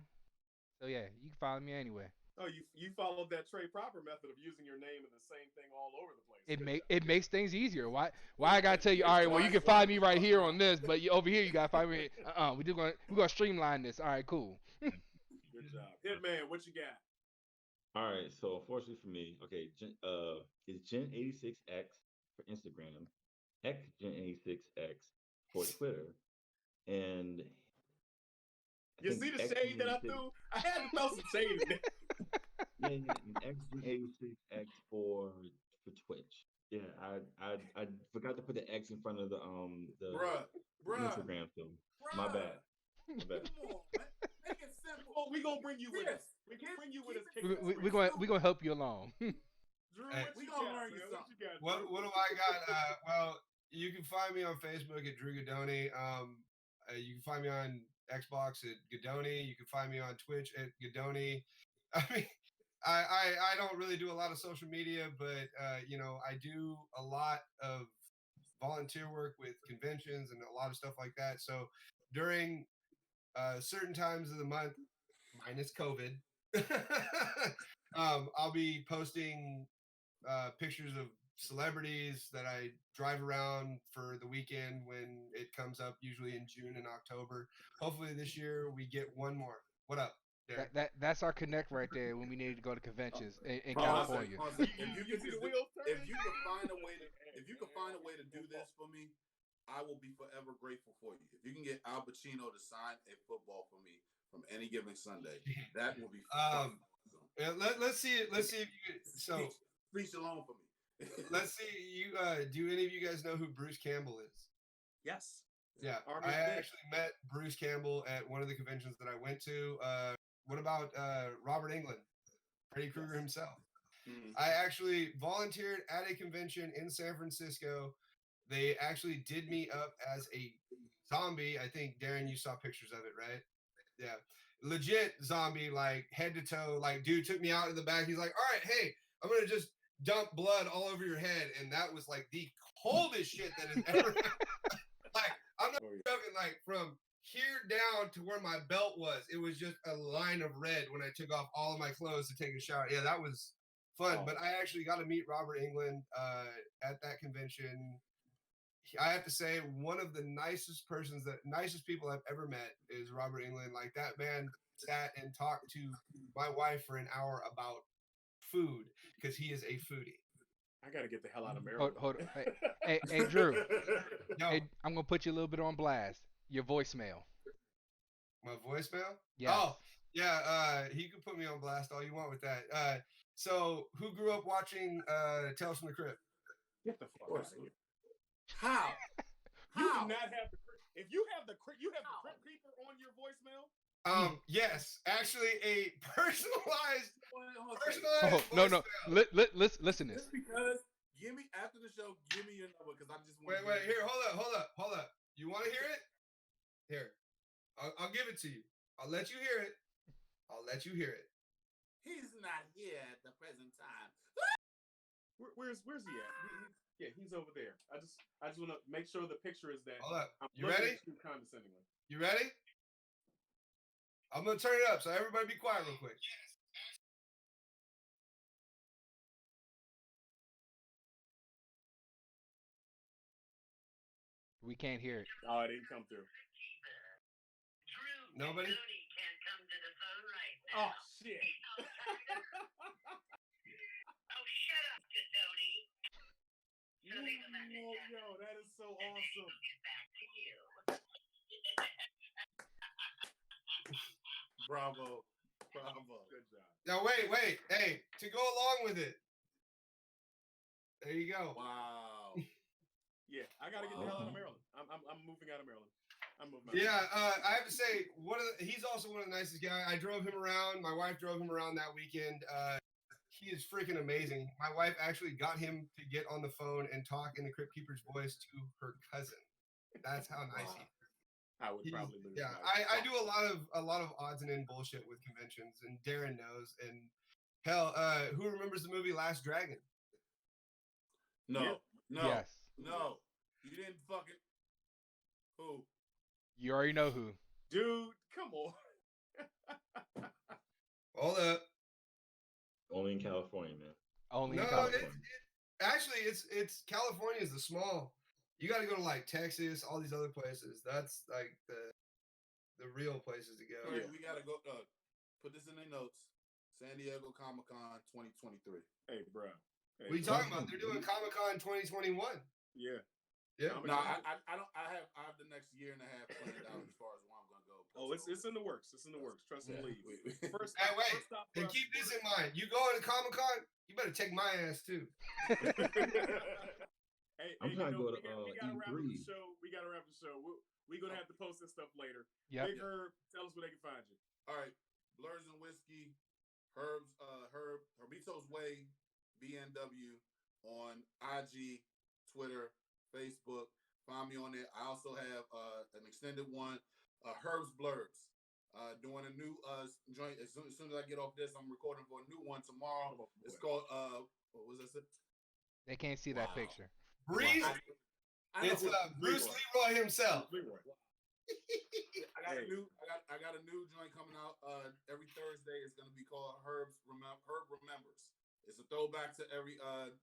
So yeah, you can follow me anywhere. Oh, you followed that Trey Proper method of using your name and the same thing all over the place. It makes things easier. Why I gotta tell you? All right, well you can find me right here on this, but over here you gotta find me. We're gonna streamline this. All right, cool. Good job, Hitman. What you got? All right, so unfortunately for me, okay, it's Gen86X for Instagram, XGen86X for Twitter, and You see the shade that I threw? I had to throw some shade in there. Yeah, and XG86X for Twitch. Yeah, I forgot to put the X in front of the Bruh. Instagram, so my bad. My bad. Come on, man. Make it simple. Oh, we gonna bring you with us. We can bring you with us. We're gonna help you along. Drew, Hey, what we you gonna got, learn man? you What something. you got? What do I got? Well, you can find me on Facebook at Drew Gadoni. You can find me on Xbox at Gadoni. You can find me on Twitch at Gadoni. I mean, I don't really do a lot of social media, but I do a lot of volunteer work with conventions and a lot of stuff like that. So during certain times of the month, minus COVID, I'll be posting pictures of celebrities that I drive around for the weekend when it comes up, usually in June and October. Hopefully this year we get one more. What up, Derek? That's our connect right there when we need to go to conventions in Pause California. it. If see the you wheels turning? if you can find a way to do this for me, I will be forever grateful for you. If you can get Al Pacino to sign a football for me from any given Sunday, that will be awesome. Let's see it. Let's see if you could. So Preach along for me. let's see. You do any of you guys know who Bruce Campbell is? Yes. Yeah, Army I of Dick. actually met Bruce Campbell at one of the conventions that I went to. What about Robert Englund, Freddy Krueger himself? Mhm. I actually volunteered at a convention in San Francisco. They actually did me up as a zombie. I think, Darren, you saw pictures of it, right? Yeah. Legit zombie, like head to toe. Like, dude took me out in the back. He's like, all right, hey, I'm going to just dump blood all over your head. And that was like the coldest shit that has ever happened. Like, I'm not joking, like from here down to where my belt was, it was just a line of red when I took off all of my clothes to take a shower. Yeah, that was fun. But I actually got to meet Robert Englund at that convention. I have to say, one of the nicest people I've ever met is Robert Englund. Like, that man sat and talked to my wife for an hour about food because he is a foodie. I gotta get the hell out of Maryland. Hold on. Hey, Drew. No, Hey, I'm gonna put you a little bit on blast. Your voicemail. my voicemail? Yes. Oh, yeah. He could put me on blast all you want with that. So who grew up watching Tales from the Crypt? Get the fuck out of here. How? You do How? not have the crypt. If you have the crypt, you have the crypt keeper on your voicemail. Yes, actually a personalized Oh, no. voicemail. Listen this. Just because, give me after the show, give me your number because I just want. Wait, here, hold up. You want to hear it? Here, I'll give it to you. I'll let you hear it. He's not here at the present time. Where's he at? Yeah, he's over there. I just want to make sure the picture is that. Hold up. I'm You looking ready? at you condescendingly. You ready? I'm gonna turn it up, so everybody be quiet real quick. We can't hear it. Oh, it didn't come through. Nobody? Can't come to the phone right now. Oh shit. Oh, shut up, Gadoni. Yo, that is so awesome. Get back to you. Bravo. Good job. Now wait. Hey, to go along with it, There you go. Wow. Yeah, I gotta get the hell out of Maryland. I'm moving out of Maryland. I'm moving. Yeah, I have to say, he's also one of the nicest guys. I drove him around. My wife drove him around that weekend. He is freaking amazing. My wife actually got him to get on the phone and talk in the Crypt Keeper's voice to her cousin. That's how nice he is. I would probably lose. Yeah, I do a lot of odds and end bullshit with conventions, and Darren knows. And hell, who remembers the movie Last Dragon? No, Yeah. no, Yes. no. You didn't fucking. Who? You already know who. Dude, come on. Hold up. Only in California, man. Only No, in California. actually it's California is the small. You got to go to like Texas, all these other places. That's like the real places to go. All right, we gotta go. Put this in the notes. San Diego Comic-Con 2023. Hey, bro. Hey, What are you talking about? They're doing Comic-Con 2021. Yeah. Yeah. No, I don't. I have the next year and a half planned out as far as where I'm gonna go. Oh, it's in the works. It's in the works. Trust and believe. First Hey, wait. first stop And for us keep is this in mind. You going to Comic-Con, you better take my ass too. I'm trying to go to we gotta wrap up the E3. show. We gotta wrap the show. We're gonna have to post this stuff later. Yep. Big Herb, tell us where they can find you. All right, Blurs and Whiskey, Herbito's Way, BNW on IG, Twitter, Facebook. Find me on there. I also have an extended one, Herb's Blurbs. Doing a new joint. As soon as I get off this, I'm recording for a new one tomorrow. It's called what was this? They can't see that picture. Breeze. I It's know Bruce Leroy himself. Leroy. I got a new joint coming out every Thursday. It's gonna be called Herb Remembers. It's a throwback to every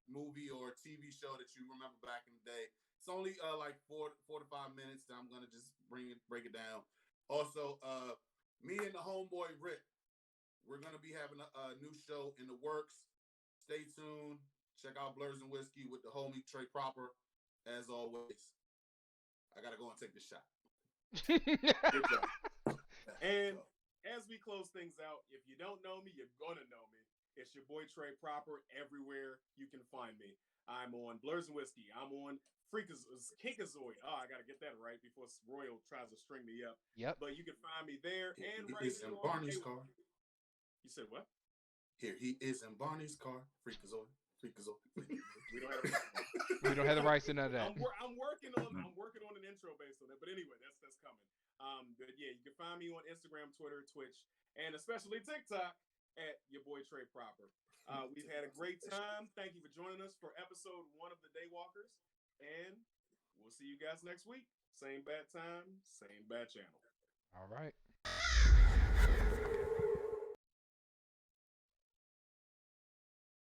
movie or TV show that you remember back in the day. It's only like 4 to 5 minutes that I'm gonna just break it down. Also, me and the homeboy Rick, we're gonna be having a new show in the works. Stay tuned. Check out Blurs and Whiskey with the homie Trey Proper. As always, I gotta go and take this shot. Good job. And as we close things out, if you don't know me, you're gonna know me. It's your boy Trey Proper. Everywhere you can find me. I'm on Blurs and Whiskey. I'm on Kinkazoid. Oh, I gotta get that right before Royal tries to string me up. Yep. But you can find me there and He right is here in on Barney's Daywalker. car. You said what? Here he is in Barney's car. Freakazoid. Freakazoid. We don't have We don't have the rights to none of that. I'm working on an intro based on it. But anyway, that's coming. But yeah, you can find me on Instagram, Twitter, Twitch, and especially TikTok at your boy Trey Proper. We've had a great time. Thank you for joining us for episode 1 of the Daywalkers, and we'll see you guys next week. Same bad time, same bad channel. All right.